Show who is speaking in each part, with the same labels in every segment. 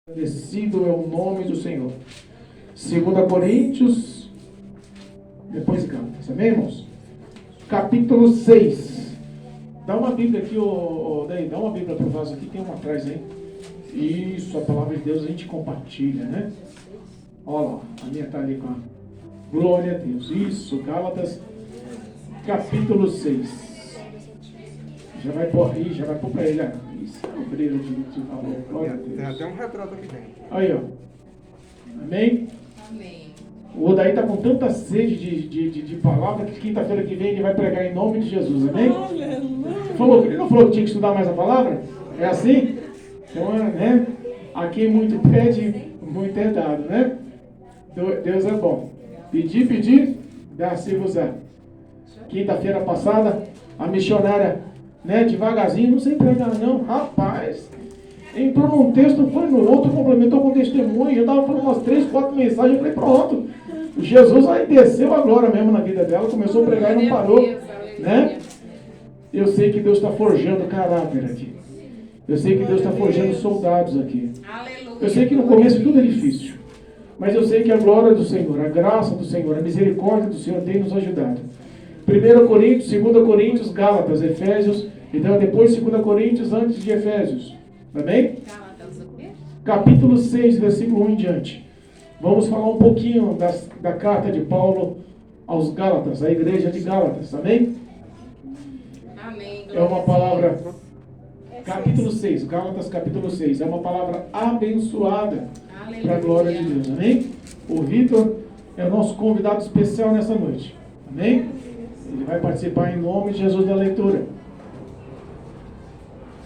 Speaker 1: Agradecido é o nome do Senhor. 2 Coríntios, depois Gálatas, amém, irmãos? Capítulo 6. Dá uma Bíblia aqui, Daí, dá uma Bíblia para o vaso aqui, tem uma atrás aí. Isso, a palavra de Deus a gente compartilha, né? Olha lá, a minha está ali com a glória a Deus. Isso, Gálatas, capítulo 6. Já vai pôr para ele, isso é um brilho de valor, glória a Deus.
Speaker 2: Tem até um retrato aqui dentro.
Speaker 1: Aí, ó. Amém?
Speaker 3: Amém.
Speaker 1: O Odaí está com tanta sede de palavra que quinta-feira que vem ele vai pregar em nome de Jesus, amém? Ele não falou que tinha que estudar mais a palavra? É assim? Então, né? Aqui muito pede, muito é dado, né? Deus é bom. Pedir, dá-se-vos-á. Quinta-feira passada, a missionária, né, devagarzinho, não sei pregar não, rapaz. Entrou num texto, foi no outro, complementou com testemunho. Eu estava falando umas 3, 4 mensagens. Eu falei, pronto. Jesus aí desceu a glória mesmo na vida dela. Começou a pregar e não parou. Né? Eu sei que Deus está forjando caráter aqui. Eu sei que Deus está forjando soldados aqui. Eu sei que no começo tudo é difícil. Mas eu sei que a glória do Senhor, a graça do Senhor, a misericórdia do Senhor tem nos ajudado. 1 Coríntios, 2 Coríntios, Gálatas, Efésios. Então depois 2 Coríntios antes de Efésios. Amém? Capítulo 6, versículo 1 em diante. Vamos falar um pouquinho da carta de Paulo aos Gálatas, à igreja de Gálatas. Amém?
Speaker 3: Amém.
Speaker 1: É uma palavra, capítulo 6, Gálatas capítulo 6, é uma palavra abençoada para a glória de Deus. Amém? O Vitor é o nosso convidado especial nessa noite. Amém? Ele vai participar em nome de Jesus da leitura.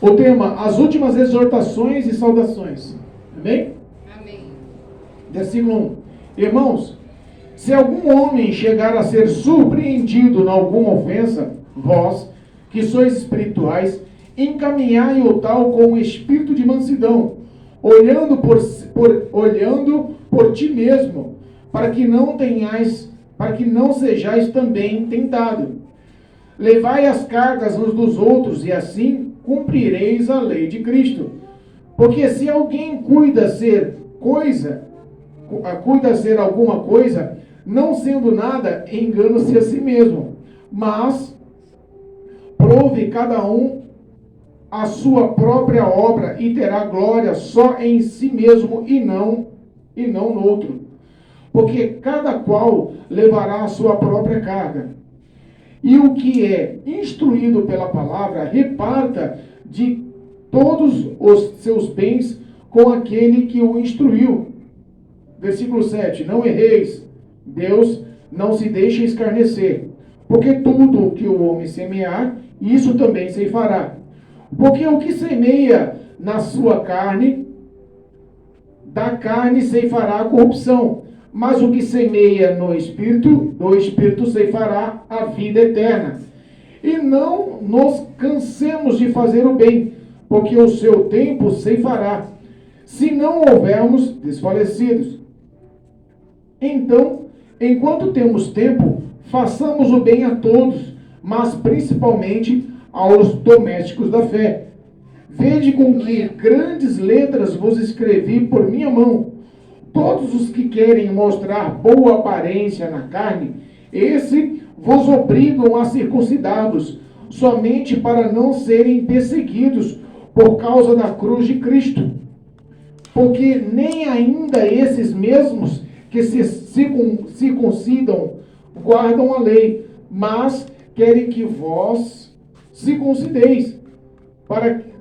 Speaker 1: O tema, as últimas exortações e saudações. Amém?
Speaker 3: Amém.
Speaker 1: Versículo 1. Irmãos, se algum homem chegar a ser surpreendido em alguma ofensa, vós, que sois espirituais, encaminhai o tal com o espírito de mansidão, olhando por ti mesmo, para que não sejais também tentado. Levai as cargas uns dos outros, e assim cumprireis a lei de Cristo. Porque se alguém cuida ser alguma coisa, não sendo nada, engana-se a si mesmo. Mas prove cada um a sua própria obra e terá glória só em si mesmo e não no outro. Porque cada qual levará a sua própria carga. E o que é instruído pela palavra, reparta de todos os seus bens com aquele que o instruiu. Versículo 7. Não erreis, Deus não se deixa escarnecer, porque tudo o que o homem semear, isso também se fará. Porque o que semeia na sua carne, da carne se fará a corrupção. Mas o que semeia no Espírito, do Espírito ceifará a vida eterna. E não nos cansemos de fazer o bem, porque o seu tempo ceifará, se não houvermos desfalecidos. Então, enquanto temos tempo, façamos o bem a todos, mas principalmente aos domésticos da fé. Vede com que grandes letras vos escrevi por minha mão. Todos os que querem mostrar boa aparência na carne, esse vos obrigam a circuncidá-los, somente para não serem perseguidos por causa da cruz de Cristo. Porque nem ainda esses mesmos que se circuncidam guardam a lei, mas querem que vós circuncideis,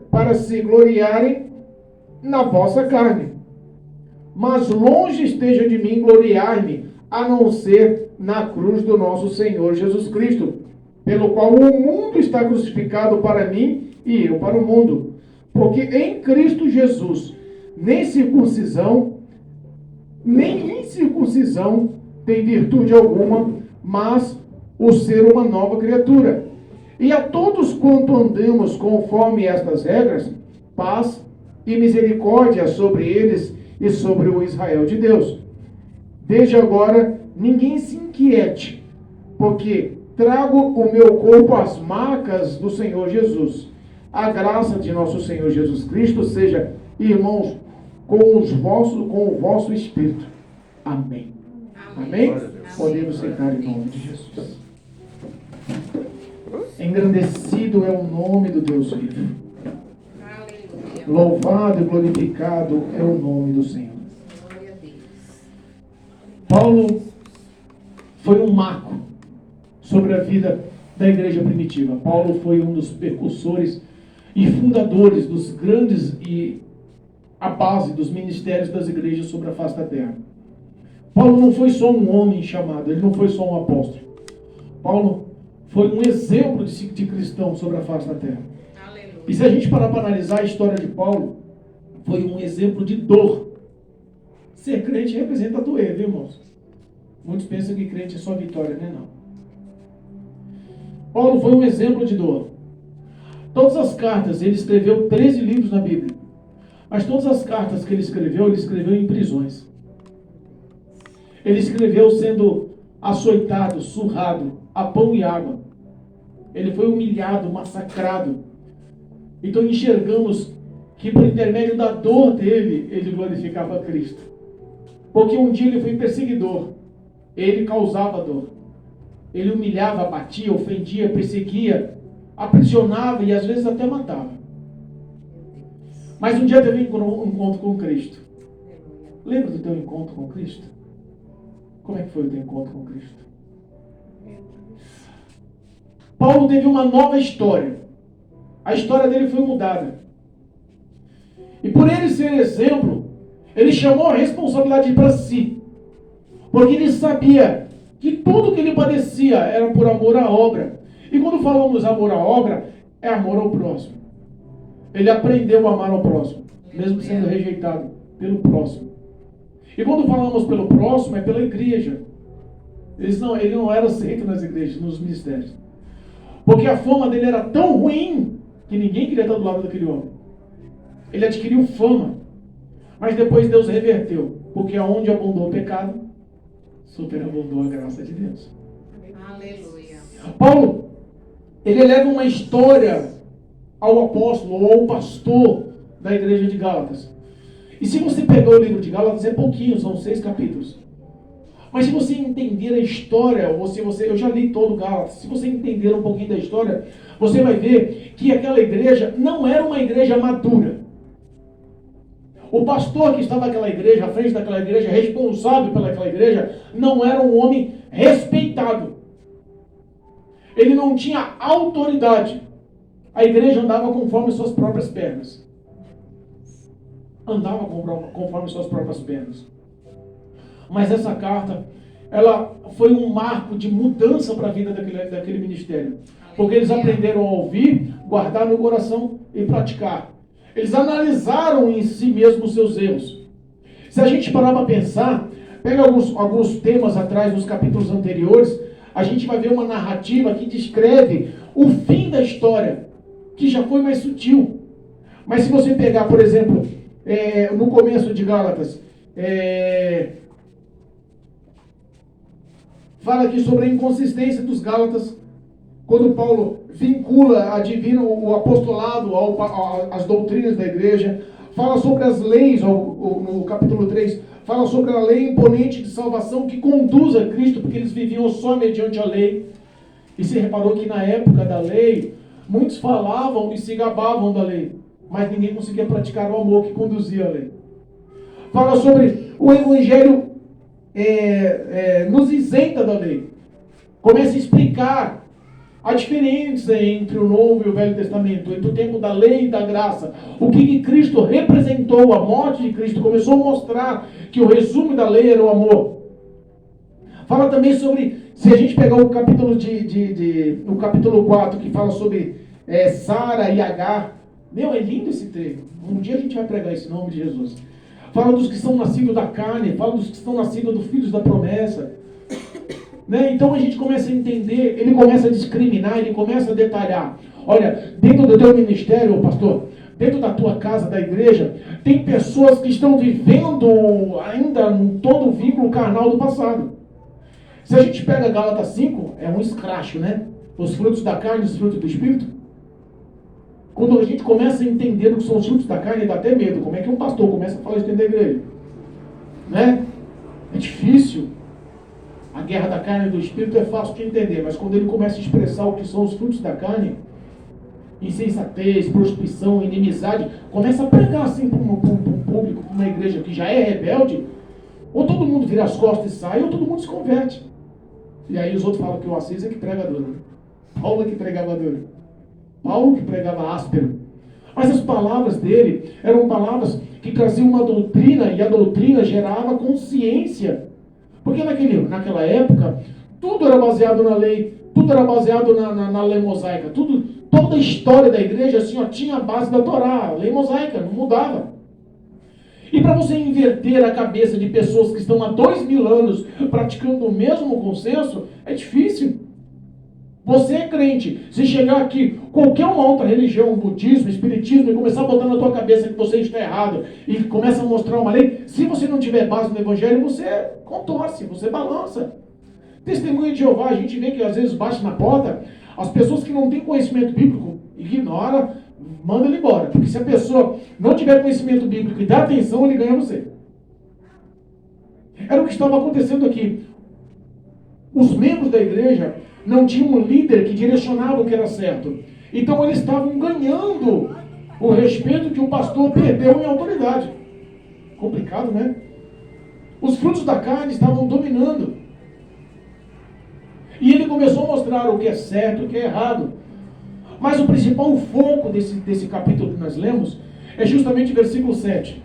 Speaker 1: para se gloriarem na vossa carne. Mas longe esteja de mim gloriar-me, a não ser na cruz do nosso Senhor Jesus Cristo, pelo qual o mundo está crucificado para mim e eu para o mundo. Porque em Cristo Jesus, nem circuncisão, nem incircuncisão tem virtude alguma, mas o ser uma nova criatura. E a todos quanto andamos conforme estas regras, paz e misericórdia sobre eles e sobre o Israel de Deus. Desde agora, ninguém se inquiete, porque trago o meu corpo às marcas do Senhor Jesus. A graça de nosso Senhor Jesus Cristo seja, irmãos, com o vosso espírito. Amém. Amém? Podemos sentar em nome de Jesus. Engrandecido é o nome do Deus vivo. Louvado e glorificado é o nome do Senhor. Paulo foi um marco sobre a vida da igreja primitiva. Paulo foi um dos precursores e fundadores dos grandes e a base dos ministérios das igrejas sobre a face da terra. Paulo não foi só um homem chamado, ele não foi só um apóstolo. Paulo foi um exemplo de cristão sobre a face da terra. Aleluia. E se a gente parar para analisar a história de Paulo, foi um exemplo de dor. Ser crente representa doer, viu, irmãos? Muitos pensam que crente é só vitória, né? Não. Paulo foi um exemplo de dor. Todas as cartas, ele escreveu 13 livros na Bíblia. Mas todas as cartas que ele escreveu em prisões. Ele escreveu sendo açoitado, surrado, a pão e água. Ele foi humilhado, massacrado. Então enxergamos que por intermédio da dor dele, ele glorificava a Cristo. Porque um dia ele foi perseguidor. Ele causava dor. Ele humilhava, batia, ofendia, perseguia, aprisionava e às vezes até matava. Mas um dia teve um encontro com Cristo. Lembra do teu encontro com Cristo? Como é que foi o teu encontro com Cristo? Paulo teve uma nova história. A história dele foi mudada. E por ele ser exemplo, ele chamou a responsabilidade para si. Porque ele sabia que tudo que ele padecia era por amor à obra. E quando falamos amor à obra, é amor ao próximo. Ele aprendeu a amar ao próximo, mesmo sendo rejeitado pelo próximo. E quando falamos pelo próximo, é pela igreja. Ele não era aceito nas igrejas, nos ministérios. Porque a fama dele era tão ruim que ninguém queria estar do lado daquele homem. Ele adquiriu fama. Mas depois Deus reverteu. Porque aonde abundou o pecado, superabundou a graça de Deus.
Speaker 3: Aleluia.
Speaker 1: Paulo, ele leva uma história ao apóstolo ou ao pastor da igreja de Gálatas. E se você pegar o livro de Gálatas, é pouquinho, são 6 capítulos. Mas se você entender a história, ou se você, eu já li todo Gálatas, se você entender um pouquinho da história, você vai ver que aquela igreja não era uma igreja madura. O pastor que estava naquela igreja, à frente daquela igreja, responsável pelaquela igreja, não era um homem respeitado. Ele não tinha autoridade. A igreja andava conforme suas próprias pernas. Andava conforme suas próprias pernas. Mas essa carta, ela foi um marco de mudança para a vida daquele ministério. Porque eles aprenderam a ouvir, guardar no coração e praticar. Eles analisaram em si mesmos os seus erros. Se a gente parar para pensar, pega alguns temas atrás, nos capítulos anteriores, a gente vai ver uma narrativa que descreve o fim da história, que já foi mais sutil. Mas se você pegar, por exemplo, no começo de Gálatas, fala aqui sobre a inconsistência dos Gálatas, quando Paulo vincula o apostolado às doutrinas da igreja, fala sobre as leis, no capítulo 3, fala sobre a lei imponente de salvação que conduz a Cristo, porque eles viviam só mediante a lei. E se reparou que na época da lei, muitos falavam e se gabavam da lei, mas ninguém conseguia praticar o amor que conduzia a lei. Fala sobre o evangelho nos isenta da lei. Começa a explicar a diferença entre o Novo e o Velho Testamento, entre o tempo da lei e da graça. O que Cristo representou, a morte de Cristo, começou a mostrar que o resumo da lei era o amor. Fala também sobre, se a gente pegar o capítulo o capítulo 4, que fala sobre Sara e Agar. Meu, é lindo esse trecho. Um dia a gente vai pregar esse nome de Jesus. Fala dos que são nascidos da carne, fala dos que são nascidos dos filhos da promessa. Né? Então a gente começa a entender, ele começa a discriminar, ele começa a detalhar. Olha, dentro do teu ministério, pastor, dentro da tua casa, da igreja, tem pessoas que estão vivendo ainda todo o vínculo carnal do passado. Se a gente pega Gálatas 5, é um escracho, né? Os frutos da carne e os frutos do espírito. Quando a gente começa a entender o que são os frutos da carne, dá até medo. Como é que um pastor começa a falar isso dentro da igreja? Né? É difícil. A guerra da carne e do espírito é fácil de entender, mas quando ele começa a expressar o que são os frutos da carne, insensatez, prostituição, inimizade, começa a pregar assim para um público, para uma igreja que já é rebelde, ou todo mundo vira as costas e sai, ou todo mundo se converte. E aí os outros falam que o Assis é que prega duro. Paulo é que pregava duro. Paulo que pregava áspero. Mas as palavras dele eram palavras que traziam uma doutrina, e a doutrina gerava consciência. Porque naquela época, tudo era baseado na lei, tudo era baseado na lei mosaica, toda a história da igreja assim, tinha a base da Torá, a lei mosaica, não mudava. E para você inverter a cabeça de pessoas que estão há 2000 anos praticando o mesmo consenso, é difícil. Você é crente, se chegar aqui, qualquer uma outra religião, budismo, espiritismo, e começar a botar na tua cabeça que você está errado, e começa a mostrar uma lei, se você não tiver base no evangelho, você contorce, você balança. Testemunha de Jeová, a gente vê que às vezes bate na porta, as pessoas que não têm conhecimento bíblico, ignora, manda ele embora. Porque se a pessoa não tiver conhecimento bíblico e dá atenção, ele ganha você. Era o que estava acontecendo aqui. Os membros da igreja não tinham um líder que direcionava o que era certo. Então eles estavam ganhando o respeito que o pastor perdeu em autoridade. Complicado, né? Os frutos da carne estavam dominando. E ele começou a mostrar o que é certo e o que é errado. Mas o principal foco desse capítulo que nós lemos é justamente o versículo 7.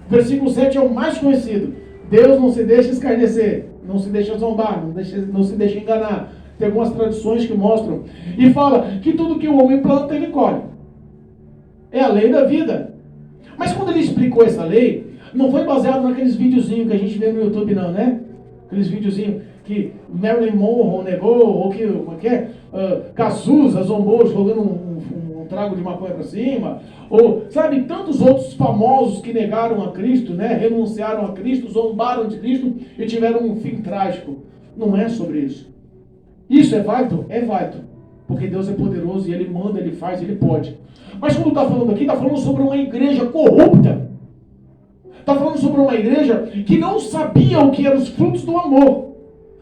Speaker 1: O versículo 7 é o mais conhecido. Deus não se deixa escarnecer, não se deixa zombar, não se deixa enganar. Tem algumas tradições que mostram. E fala que tudo que o homem planta, ele colhe. É a lei da vida. Mas quando ele explicou essa lei, não foi baseado naqueles videozinhos que a gente vê no YouTube não, né? Aqueles videozinhos que Marilyn Monroe negou, ou que, Cazuza zombou jogando um trago de maconha para cima, ou, sabe, tantos outros famosos que negaram a Cristo, né? Renunciaram a Cristo, zombaram de Cristo e tiveram um fim trágico. Não é sobre isso. Isso é válido? É válido. Porque Deus é poderoso e Ele manda, Ele faz, Ele pode. Mas quando está falando aqui, está falando sobre uma igreja corrupta. Está falando sobre uma igreja que não sabia o que eram os frutos do amor.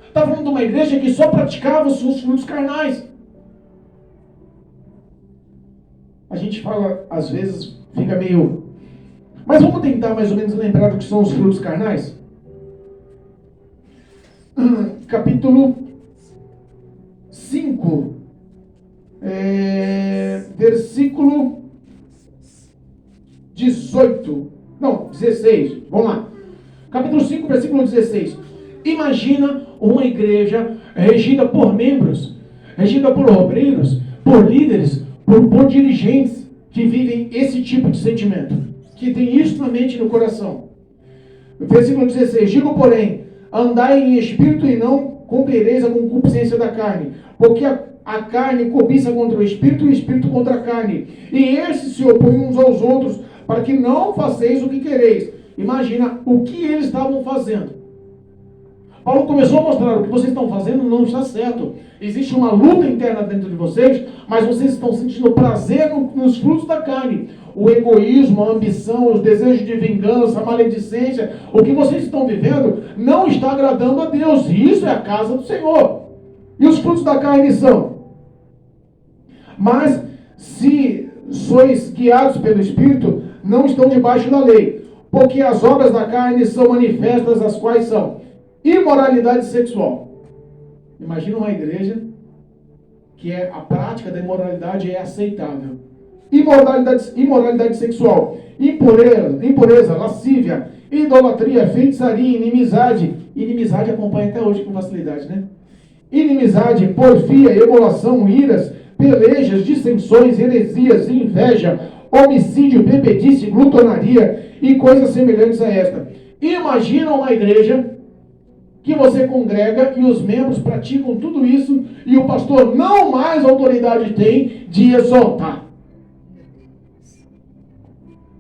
Speaker 1: Está falando de uma igreja que só praticava os seus frutos carnais. A gente fala, às vezes, fica meio... Mas vamos tentar mais ou menos lembrar o que são os frutos carnais? Capítulo 5, versículo 18. Não, 16. Vamos lá. Capítulo 5, versículo 16. Imagina uma igreja regida por membros, regida por obreiros, por líderes, por dirigentes que vivem esse tipo de sentimento, que tem isso na mente e no coração. Versículo 16. Digo, porém, andai em espírito e não cumprireis a concupiscência da carne, porque a carne cobiça contra o espírito e o espírito contra a carne, e esses se opõem uns aos outros, para que não façeis o que quereis. Imagina o que eles estavam fazendo. Paulo começou a mostrar o que vocês estão fazendo não está certo. Existe uma luta interna dentro de vocês, mas vocês estão sentindo prazer nos frutos da carne. O egoísmo, a ambição, os desejos de vingança, a maledicência, o que vocês estão vivendo não está agradando a Deus. E isso é a casa do Senhor. E os frutos da carne são: mas se sois guiados pelo Espírito, não estão debaixo da lei. Porque as obras da carne são manifestas, as quais são imoralidade sexual. Imagina uma igreja que a prática da imoralidade é aceitável. Imoralidade sexual, impureza, lascívia, idolatria, feitiçaria, inimizade. Inimizade acompanha até hoje com facilidade, né? Inimizade, porfia, emulação, iras, pelejas, dissensões, heresias, inveja, homicídio, bebedice, glutonaria e coisas semelhantes a esta. Imagina uma igreja que você congrega e os membros praticam tudo isso e o pastor não mais autoridade tem de exaltar.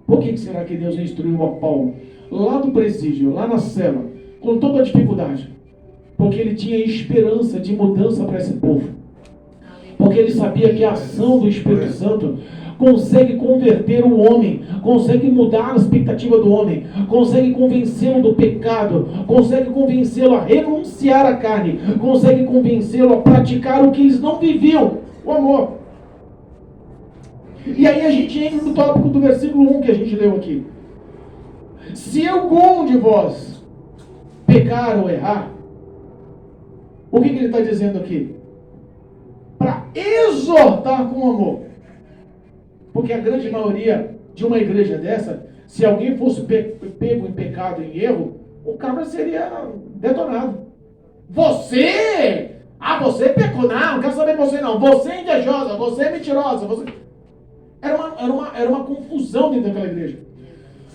Speaker 1: Por que será que Deus instruiu a Paulo lá do presídio, lá na cela, com toda a dificuldade? Porque ele tinha esperança de mudança para esse povo. Porque ele sabia que a ação do Espírito Santo consegue converter o homem, consegue mudar a expectativa do homem, consegue convencê-lo do pecado, consegue convencê-lo a renunciar à carne, consegue convencê-lo a praticar o que eles não viviam, o amor. E aí a gente entra no tópico do versículo 1 que a gente leu aqui. Se algum de vós pecar ou errar, o que ele está dizendo aqui? Para exortar com amor. Porque a grande maioria de uma igreja dessa, se alguém fosse pego em pecado, em erro, o cara seria detonado. Você! Você pecou? Não quero saber de você não. Você é invejosa, você é mentirosa. Você... Era uma confusão dentro daquela igreja.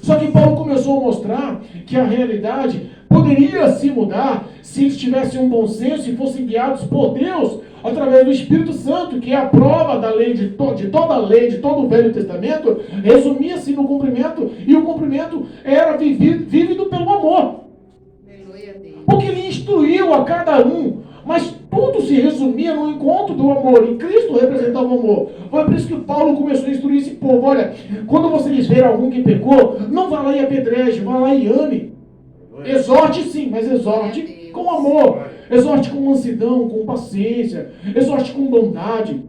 Speaker 1: Só que Paulo começou a mostrar que a realidade poderia se mudar se eles tivessem um bom senso e fossem guiados por Deus através do Espírito Santo, que é a prova da lei de toda a lei, de todo o Velho Testamento, resumia-se no cumprimento, e o cumprimento era vivido pelo amor. Porque ele instruiu a cada um, mas tudo se resumia no encontro do amor, e Cristo representava o amor. Foi por isso que Paulo começou a instruir esse povo: olha, quando vocês verem algum que pecou, não vá lá e apedreje, vá lá e ame. Exorte sim, mas exorte com amor, exorte com mansidão, com paciência, exorte com bondade.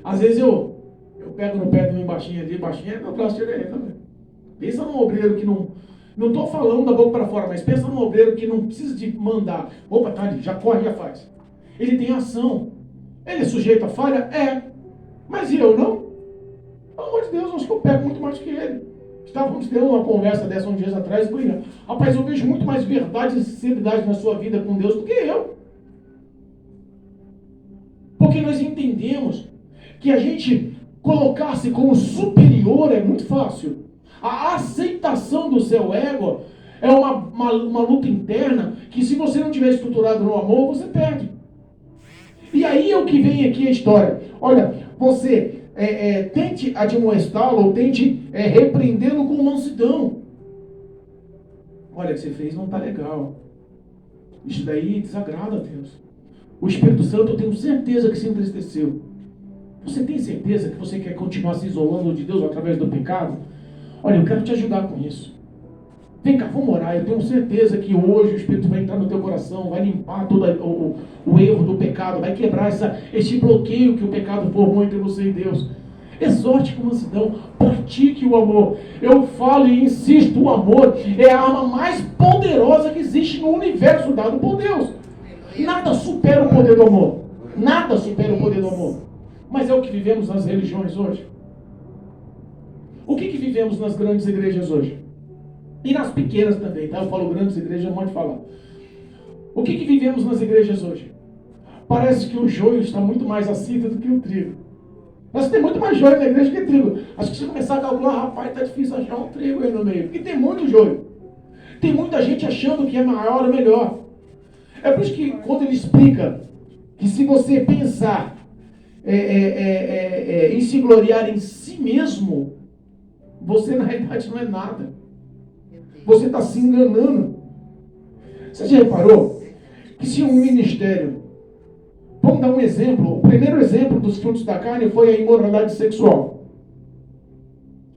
Speaker 1: Às vezes eu pego no pé de uma baixinha ali, baixinha é meu braço direito também. Pensa num obreiro que não estou falando da boca para fora, mas pensa num obreiro que não precisa de mandar. Opa, tá ali, já corre, já faz. Ele tem ação. Ele é sujeito a falha? É. Mas e eu não? Pelo amor de Deus, acho que eu pego muito mais que ele. Estávamos tendo uma conversa dessa uns dias atrás e falei: rapaz, eu vejo muito mais verdade e sinceridade na sua vida com Deus do que eu. Porque nós entendemos que a gente colocar-se como superior é muito fácil. A aceitação do seu ego é uma luta interna que, se você não tiver estruturado no amor, você perde. E aí é o que vem aqui a história. Olha, você tente admoestá-lo ou tente repreendê-lo com mansidão. Olha, o que você fez não está legal. Isso daí desagrada a Deus. O Espírito Santo, eu tenho certeza que se entristeceu. Você tem certeza que você quer continuar se isolando de Deus através do pecado? Olha, eu quero te ajudar com isso. Vem cá, vamos orar. Eu tenho certeza que hoje o Espírito vai entrar no teu coração, vai limpar todo o erro do pecado, vai quebrar esse bloqueio que o pecado formou entre você e Deus. Exorte com mansidão, pratique o amor. Eu falo e insisto, o amor é a arma mais poderosa que existe no universo dado por Deus. Nada supera o poder do amor. Nada supera o poder do amor. Mas é o que vivemos nas religiões hoje. O que vivemos nas grandes igrejas hoje? E nas pequenas também, tá? Eu falo grandes igrejas, não pode falar. O que vivemos nas igrejas hoje? Parece que o joio está muito mais acida do que o trigo. Mas tem muito mais joio na igreja que trigo. Acho que se começar a calcular, rapaz, está difícil achar um trigo aí no meio. Porque tem muito joio. Tem muita gente achando que é maior ou melhor. É por isso que quando ele explica que se você pensar em se gloriar em si mesmo, você na realidade não é nada. Você está se enganando. Você já reparou que se um ministério... Vamos dar um exemplo. O primeiro exemplo dos frutos da carne foi a imoralidade sexual.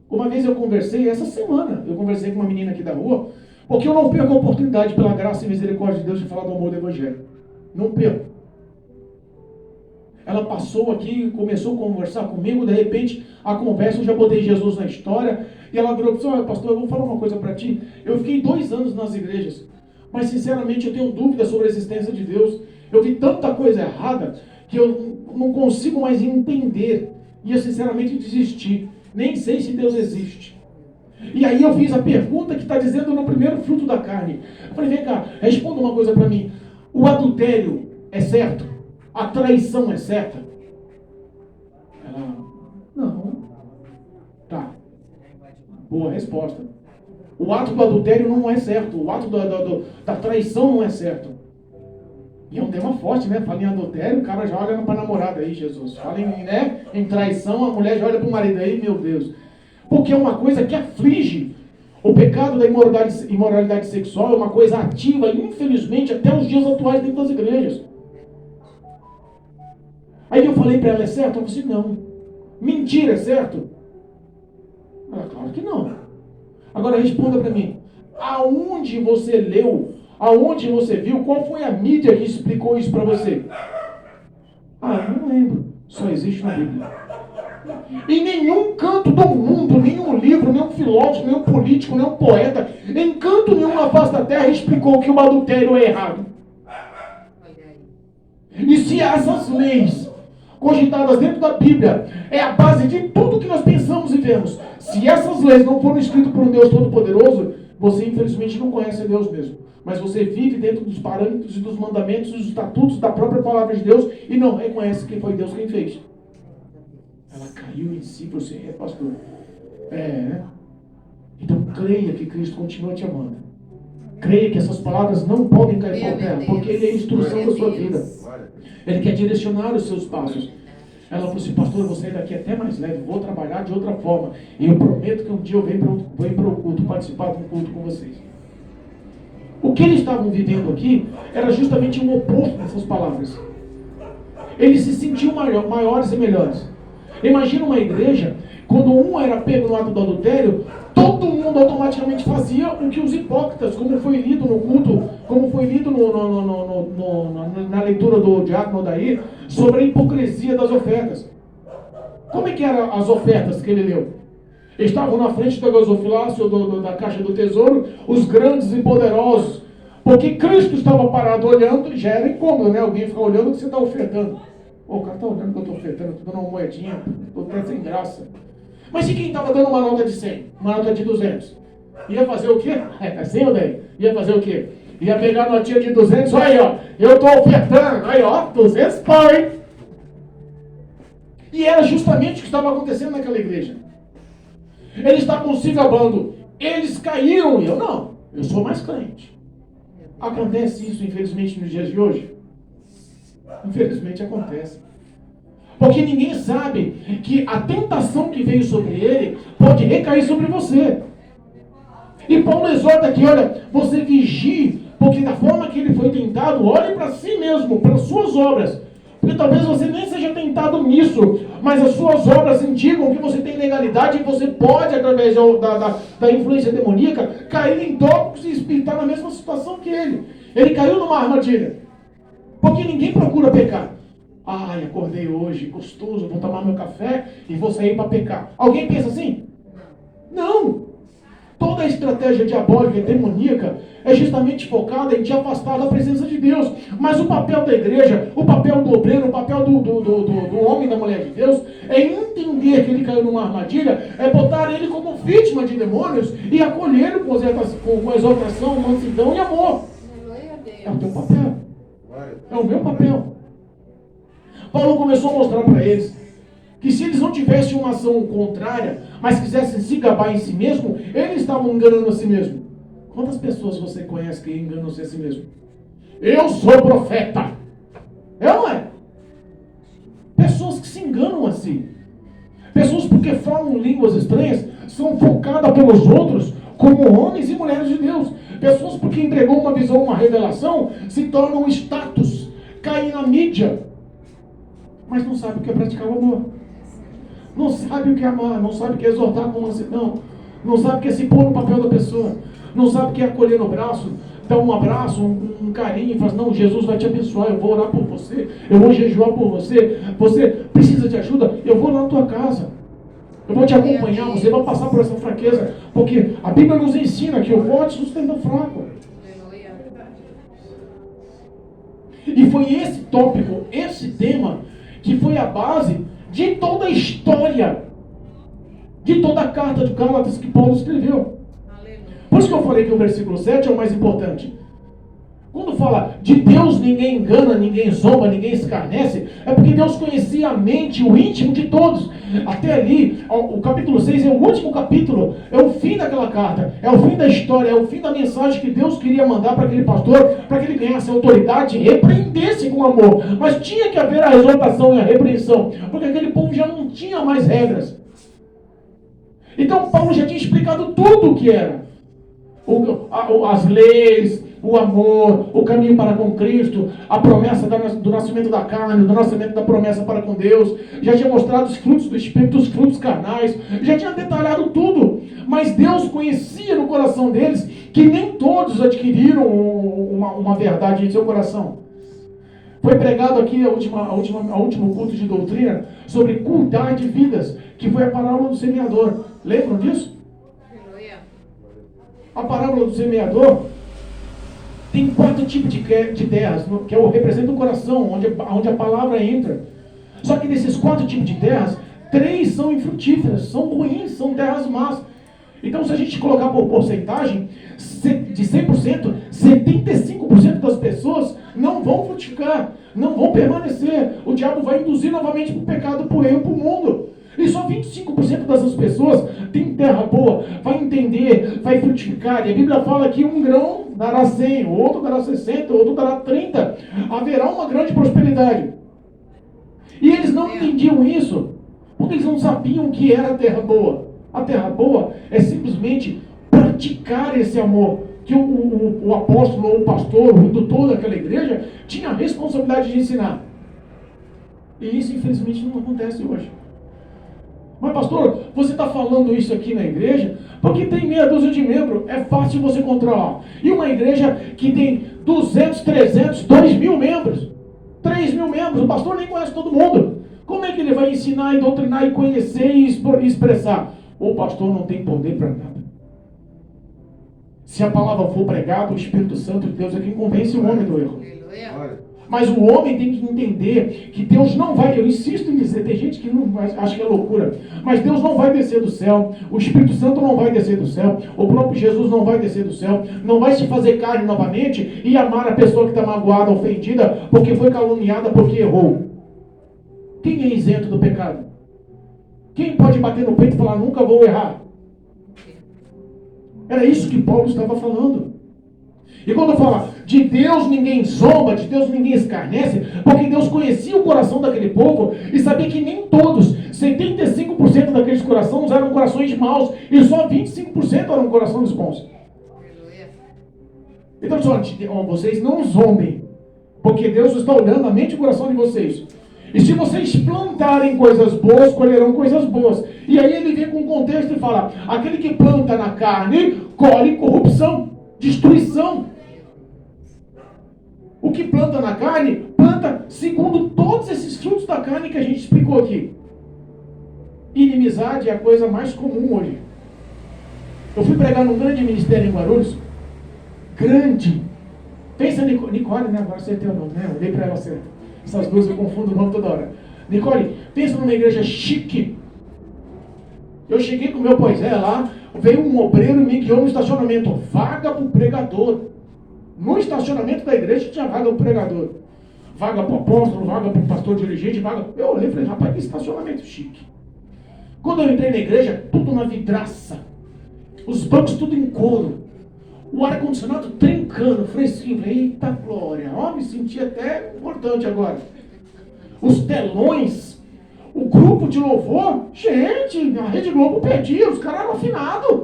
Speaker 1: Uma vez eu conversei, essa semana, eu conversei com uma menina aqui da rua, porque eu não perco a oportunidade, pela graça e misericórdia de Deus, de falar do amor do Evangelho. Não perco. Ela passou aqui, começou a conversar comigo, de repente, a conversa, eu já botei Jesus na história, e ela virou e disse: olha, pastor, eu vou falar uma coisa para ti. Eu fiquei 2 anos nas igrejas, mas sinceramente eu tenho dúvidas sobre a existência de Deus. Eu vi tanta coisa errada que eu não consigo mais entender. E eu sinceramente desisti. Nem sei se Deus existe. E aí eu fiz a pergunta que está dizendo no primeiro fruto da carne. Eu falei: vem cá, responda uma coisa para mim. O adultério é certo? A traição é certa? Ela: não. Tá. Boa resposta. O ato do adultério não é certo. O ato da traição não é certo. E é um tema forte, né? Fala em adultério, o cara já olha para a namorada aí, Jesus. Fala em traição, a mulher já olha para o marido aí, meu Deus. Porque é uma coisa que aflige. O pecado da imoralidade sexual é uma coisa ativa, infelizmente, até os dias atuais dentro das igrejas. Aí eu falei para ela: é certo? Ela disse: não. Mentir é certo? Claro que não. Agora responda para mim. Aonde você leu? Aonde você viu? Qual foi a mídia que explicou isso para você? Eu não lembro. Só existe na Bíblia. Em nenhum canto do mundo, nenhum livro, nenhum filósofo, nenhum político, nenhum poeta, em canto nenhum na face da terra explicou que o adultério é errado. E se essas leis cogitadas dentro da Bíblia é a base de tudo que nós pensamos e vemos, se essas leis não foram escritas por um Deus Todo-Poderoso, você infelizmente não conhece Deus mesmo. Mas você vive dentro dos parâmetros e dos mandamentos e dos estatutos da própria palavra de Deus e não reconhece que foi Deus quem fez. Ela caiu em si por si, pastor. Então creia que Cristo continua te amando. Creia que essas palavras não podem cair por terra, porque Ele é a instrução da sua vida. Ele quer direcionar os seus passos. Ela falou assim, pastor, eu vou sair daqui até mais leve, vou trabalhar de outra forma. E eu prometo que um dia eu venho para o culto, participar de um culto com vocês. O que eles estavam vivendo aqui era justamente o oposto dessas palavras. Eles se sentiam maiores e melhores. Imagina uma igreja, quando um era pego no ato do adultério, todo mundo automaticamente fazia o que os hipócritas, como foi lido no culto, como foi lido na leitura do diácono Odair, sobre a hipocrisia das ofertas. Como é que eram as ofertas que ele leu? Estavam na frente da gasofilácio, da caixa do tesouro, os grandes e poderosos, porque Cristo estava parado olhando, já era incômodo, né? Alguém ficar olhando o que você está ofertando. O cara está olhando o que eu estou ofertando, eu estou dando uma moedinha, estou até sem graça. Mas e quem estava dando uma nota de 100, uma nota de 200? Ia fazer o quê? Assim ou daí? Ia fazer o quê? Ia pegar a notinha de 200, olha aí, ó, eu estou ofertando, aí ó, 200 pau, hein? E era justamente o que estava acontecendo naquela igreja. Eles estavam se gabando, eles caíram, e eu não, eu sou mais crente. Acontece isso, infelizmente, nos dias de hoje? Infelizmente acontece. Porque ninguém sabe que a tentação que veio sobre ele pode recair sobre você. E Paulo exorta aqui, olha, você vigie, porque da forma que ele foi tentado, olhe para si mesmo, para as suas obras. Porque talvez você nem seja tentado nisso, mas as suas obras indicam que você tem legalidade e você pode, através da influência demoníaca, cair em tópicos e estar na mesma situação que ele. Ele caiu numa armadilha. Porque ninguém procura pecar. Ai, acordei hoje, gostoso, vou tomar meu café e vou sair para pecar. Alguém pensa assim? Não. Toda a estratégia diabólica e demoníaca é justamente focada em te afastar da presença de Deus. Mas o papel da igreja, o papel do obreiro, o papel do homem e da mulher de Deus é entender que ele caiu numa armadilha, é botar ele como vítima de demônios e acolhê-lo com exaltação, mansidão e amor. É o teu papel. É o meu papel. Paulo começou a mostrar para eles que se eles não tivessem uma ação contrária, mas quisessem se gabar em si mesmo, eles estavam enganando a si mesmo. Quantas pessoas você conhece que enganam-se a si mesmo? Eu sou profeta. É ou não é? Pessoas que se enganam a si. Pessoas porque falam línguas estranhas, são focadas pelos outros como homens e mulheres de Deus. Pessoas porque entregou uma visão, uma revelação, se tornam status, caem na mídia, mas não sabe o que é praticar o amor. Não sabe o que é amar, não sabe o que é exortar com mansidão, não sabe o que é se pôr no papel da pessoa, não sabe o que é acolher no braço, dar um abraço, um carinho, e falar, não, Jesus vai te abençoar, eu vou orar por você, eu vou jejuar por você, você precisa de ajuda, eu vou lá na tua casa, eu vou te acompanhar, você vai passar por essa fraqueza, porque a Bíblia nos ensina que o forte sustenta o fraco. E foi esse tópico, esse tema, que foi a base de toda a história, de toda a carta de Gálatas que Paulo escreveu. Por isso que eu falei que o versículo 7 é o mais importante. Quando fala de Deus ninguém engana, ninguém zomba, ninguém escarnece, é porque Deus conhecia a mente, o íntimo de todos. Até ali, o capítulo 6 é o último capítulo, é o fim daquela carta, é o fim da história, é o fim da mensagem que Deus queria mandar para aquele pastor, para que ele ganhasse autoridade e repreendesse com amor. Mas tinha que haver a exortação e a repreensão, porque aquele povo já não tinha mais regras. Então Paulo já tinha explicado tudo o que era. As leis, o amor, o caminho para com Cristo, a promessa do nascimento da carne, do nascimento da promessa para com Deus, já tinha mostrado os frutos do Espírito, os frutos carnais, já tinha detalhado tudo, mas Deus conhecia no coração deles que nem todos adquiriram uma verdade em seu coração. Foi pregado aqui o último culto de doutrina sobre cuidar de vidas, que foi a parábola do semeador. Lembram disso? A parábola do semeador tem 4 tipos de terras, que representa o coração, onde a palavra entra. Só que desses 4 tipos de terras, 3 são infrutíferas, são ruins, são terras más. Então, se a gente colocar por porcentagem, de 100%, 75% das pessoas não vão frutificar, não vão permanecer. O diabo vai induzir novamente para o pecado, para o erro, para o mundo. E só 25% dessas pessoas tem terra boa, vai entender, vai frutificar. E a Bíblia fala que um grão dará 100, outro dará 60, outro dará 30. Haverá uma grande prosperidade. E eles não entendiam isso, porque eles não sabiam o que era a terra boa. A terra boa é simplesmente praticar esse amor que o apóstolo ou o pastor, o indutor daquela igreja, tinha a responsabilidade de ensinar. E isso, infelizmente, não acontece hoje. Mas, pastor, você está falando isso aqui na igreja porque tem meia dúzia de membros, é fácil você controlar. E uma igreja que tem 200, 300, 2.000 membros, 3.000 membros, o pastor nem conhece todo mundo. Como é que ele vai ensinar e doutrinar e conhecer e expressar? O pastor não tem poder para nada. Se a palavra for pregada, o Espírito Santo de Deus é quem convence o homem do erro. Mas o homem tem que entender que Deus não vai, eu insisto em dizer, tem gente que não acha que é loucura, mas Deus não vai descer do céu, o Espírito Santo não vai descer do céu, o próprio Jesus não vai descer do céu, não vai se fazer carne novamente e amar a pessoa que está magoada, ofendida, porque foi caluniada, porque errou. Quem é isento do pecado? Quem pode bater no peito e falar, nunca vou errar? Era isso que Paulo estava falando. E quando fala, de Deus ninguém zomba, de Deus ninguém escarnece, porque Deus conhecia o coração daquele povo e sabia que nem todos, 75% daqueles corações eram corações maus e só 25% eram corações bons. Então, vocês não zombem, porque Deus está olhando a mente e o coração de vocês. E se vocês plantarem coisas boas, colherão coisas boas. E aí ele vem com um contexto e fala, aquele que planta na carne, colhe corrupção, destruição. O que planta na carne, planta segundo todos esses frutos da carne que a gente explicou aqui. Inimizade é a coisa mais comum hoje. Eu fui pregar num grande ministério em Guarulhos. Grande. Pensa Nicole, né? Agora acertei o nome, né? Eu olhei para ela certo. Essas duas eu confundo o nome toda hora. Nicole, pensa numa igreja chique. Eu cheguei com o meu Poisé lá, veio um obreiro e me guiou no estacionamento. Vaga para o pregador. No estacionamento da igreja tinha vaga para o pregador. Vaga para o apóstolo, vaga para o pastor dirigente, vaga... Eu olhei e falei, rapaz, que estacionamento chique. Quando eu entrei na igreja, tudo na vidraça. Os bancos tudo em couro. O ar-condicionado trincando, fresquinho. Eita glória, ó, me senti até importante agora. Os telões, o grupo de louvor, gente, a Rede Globo perdia, os caras eram afinados.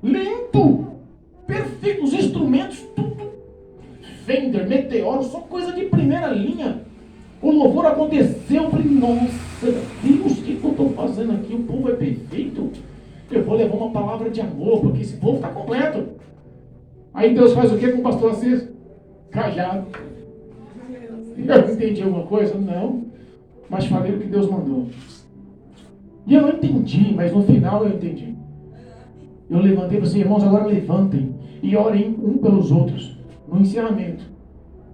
Speaker 1: Lindo, perfeito, os instrumentos, tudo. Fender, Meteoro, só coisa de primeira linha. O louvor aconteceu, eu falei, nossa, Deus, o que eu estou fazendo aqui? O povo é perfeito. Eu vou levar uma palavra de amor, porque esse povo está completo. Aí Deus faz o que com o pastor Assis? Cajado. Eu entendi alguma coisa? Não. Mas falei o que Deus mandou. E eu não entendi, mas no final eu entendi. Eu levantei e falei assim, irmãos, agora levantem e orem um pelos outros no encerramento.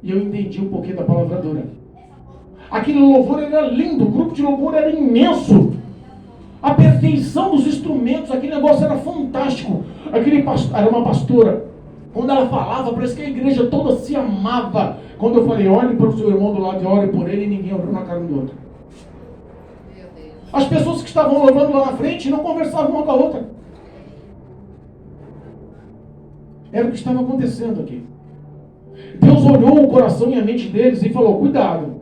Speaker 1: E eu entendi um pouquinho da palavra dura. Aquele louvor era lindo, o grupo de louvor era imenso. A perfeição dos instrumentos, aquele negócio era fantástico. Era uma pastora. Quando ela falava, parece que a igreja toda se amava. Quando eu falei, olhe para o seu irmão do lado e ore por ele, e ninguém olhou na cara do outro. As pessoas que estavam louvando lá na frente não conversavam uma com a outra. Era o que estava acontecendo aqui. Deus olhou o coração e a mente deles e falou, cuidado.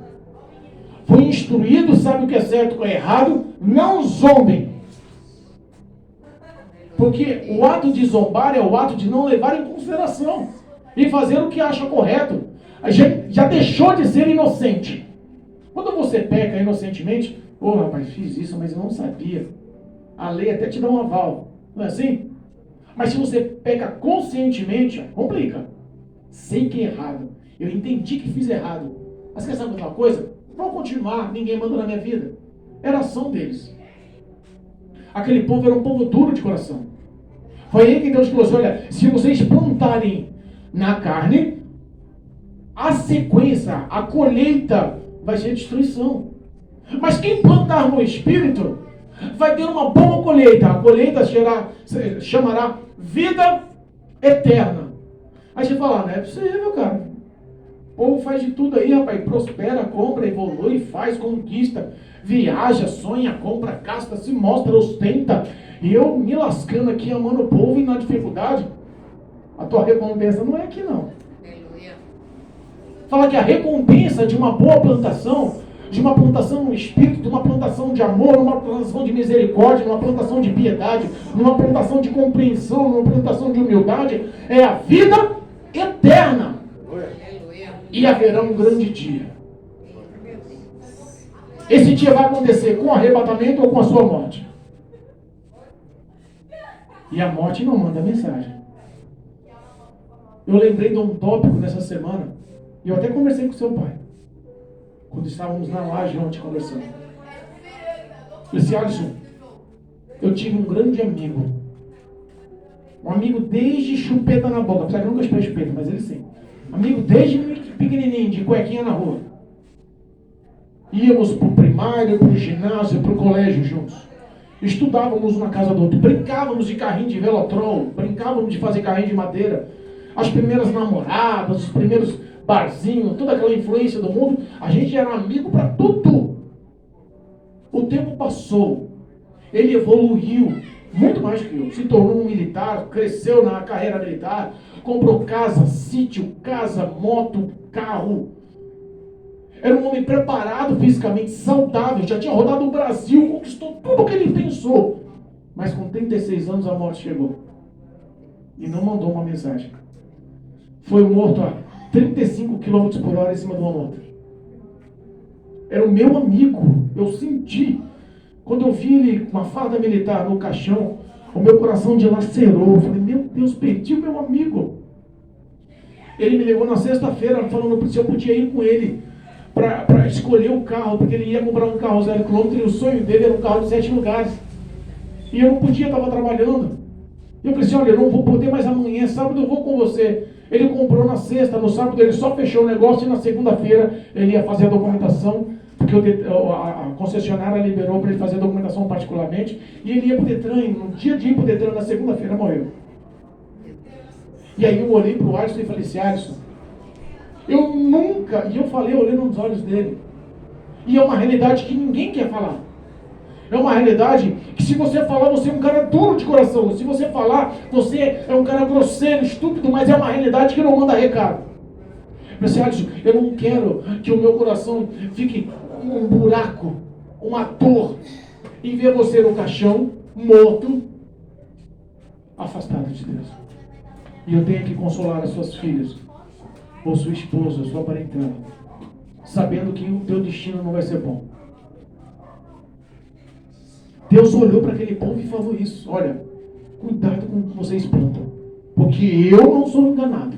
Speaker 1: Foi instruído, sabe o que é certo e o que é errado, não zombem. Porque o ato de zombar é o ato de não levar em consideração e fazer o que acha correto. Já deixou de ser inocente. Quando você peca inocentemente, rapaz, fiz isso, mas eu não sabia. A lei até te dá um aval, não é assim? Mas se você peca conscientemente, complica. Sei que é errado. Eu entendi que fiz errado. Mas quer saber uma coisa? Vamos continuar, ninguém manda na minha vida. Era ação deles. Aquele povo era um povo duro de coração. Foi aí que Deus falou assim, olha, se vocês plantarem na carne, a sequência, a colheita vai ser destruição. Mas quem plantar no Espírito vai ter uma boa colheita. A colheita chamará vida eterna. Aí você fala, não é possível, cara. O povo faz de tudo aí, rapaz. Prospera, compra, evolui, faz, conquista, viaja, sonha, compra, gasta, se mostra, ostenta. E eu me lascando aqui, amando o povo e na dificuldade. A tua recompensa não é aqui, não.
Speaker 3: Aleluia.
Speaker 1: Fala que a recompensa de uma boa plantação, de uma plantação no Espírito, de uma plantação de amor, uma plantação de misericórdia, uma plantação de piedade, numa plantação de compreensão, numa plantação de humildade, é a vida eterna.
Speaker 3: Aleluia.
Speaker 1: E haverá um grande dia. Esse dia vai acontecer com o arrebatamento ou com a sua morte. E a morte não manda mensagem. Eu lembrei de um tópico nessa semana, e eu até conversei com seu pai, quando estávamos na laje ontem conversando. Eu disse, Alisson, eu tive um grande amigo. Um amigo desde chupeta na boca, apesar que eu nunca chupei chupeta, mas ele sim. Amigo desde pequenininho, de cuequinha na rua. Íamos pro primário, pro ginásio, pro colégio juntos. Estudávamos um na casa do outro, brincávamos de carrinho de velotrol, brincávamos de fazer carrinho de madeira. As primeiras namoradas, os primeiros barzinhos, toda aquela influência do mundo, a gente era amigo para tudo. O tempo passou, ele evoluiu, muito mais que eu, se tornou um militar, cresceu na carreira militar, comprou casa, sítio, casa, moto, carro. Era um homem preparado fisicamente, saudável, já tinha rodado o Brasil, conquistou tudo o que ele pensou. Mas com 36 anos a morte chegou. E não mandou uma mensagem. Foi morto a 35 km por hora em cima de uma moto. Era o meu amigo. Eu senti. Quando eu vi ele com uma farda militar no caixão, o meu coração dilacerou. Eu falei, meu Deus, perdi o meu amigo. Ele me levou na sexta-feira falando se eu podia ir com ele para escolher o carro, porque ele ia comprar um carro 0 km e o sonho dele era um carro de 7 lugares. E eu não podia, estava trabalhando. E eu falei assim, olha, eu não vou poder mais amanhã, sábado eu vou com você. Ele comprou na sexta, no sábado ele só fechou o negócio e na segunda-feira ele ia fazer a documentação, porque a concessionária liberou para ele fazer a documentação particularmente, e ele ia para o Detran, no dia de ir para o Detran, na segunda-feira morreu. E aí eu olhei para o Alisson e falei assim, Alisson, eu nunca, e eu falei olhando nos olhos dele, e é uma realidade que ninguém quer falar. É uma realidade que se você falar, você é um cara duro de coração. Se você falar, você é um cara grosseiro, estúpido, mas é uma realidade que não manda recado. Mas, Alisson, eu não quero que o meu coração fique um buraco, uma dor, em ver você no caixão, morto, afastado de Deus. E eu tenho que consolar as suas filhas, ou sua esposa, sua parentela, sabendo que o teu destino não vai ser bom. Deus olhou para aquele povo e falou isso. Olha, cuidado com o que vocês plantam. Porque eu não sou enganado.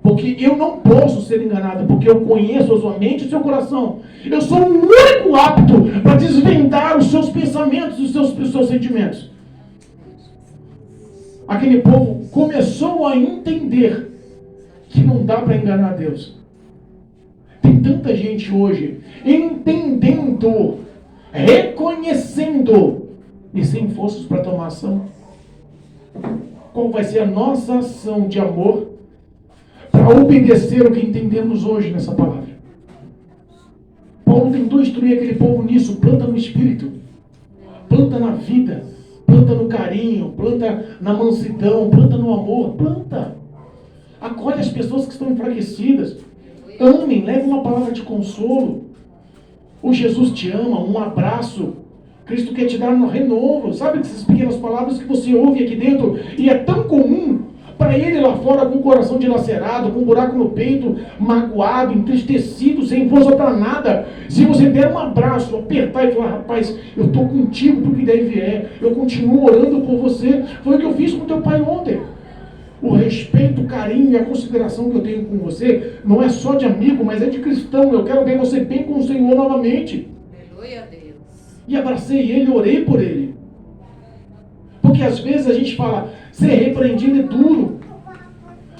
Speaker 1: Porque eu não posso ser enganado. Porque eu conheço a sua mente e o seu coração. Eu sou o único apto para desvendar os seus pensamentos, os seus sentimentos. Aquele povo começou a entender que não dá para enganar Deus. Tem tanta gente hoje entendendo, reconhecendo e sem forças para tomar ação. Qual vai ser a nossa ação de amor para obedecer o que entendemos hoje nessa palavra? Paulo tentou instruir aquele povo nisso. Planta no Espírito, planta na vida, planta no carinho, planta na mansidão, planta no amor, planta. Acolhe as pessoas que estão enfraquecidas, amem, leve uma palavra de consolo. O Jesus te ama, um abraço. Cristo quer te dar um renovo. Sabe essas pequenas palavras que você ouve aqui dentro e é tão comum para ele lá fora com o coração dilacerado, com um buraco no peito, magoado, entristecido, sem força para nada. Se você der um abraço, apertar e falar, rapaz, eu estou contigo porque deve eu continuo orando por você. Foi o que eu fiz com teu pai ontem. O respeito, o carinho e a consideração que eu tenho com você não é só de amigo, mas é de cristão. Eu quero ver você bem com o Senhor novamente.
Speaker 3: Aleluia a Deus.
Speaker 1: E abracei ele, orei por ele. Porque às vezes a gente fala, ser repreendido é duro.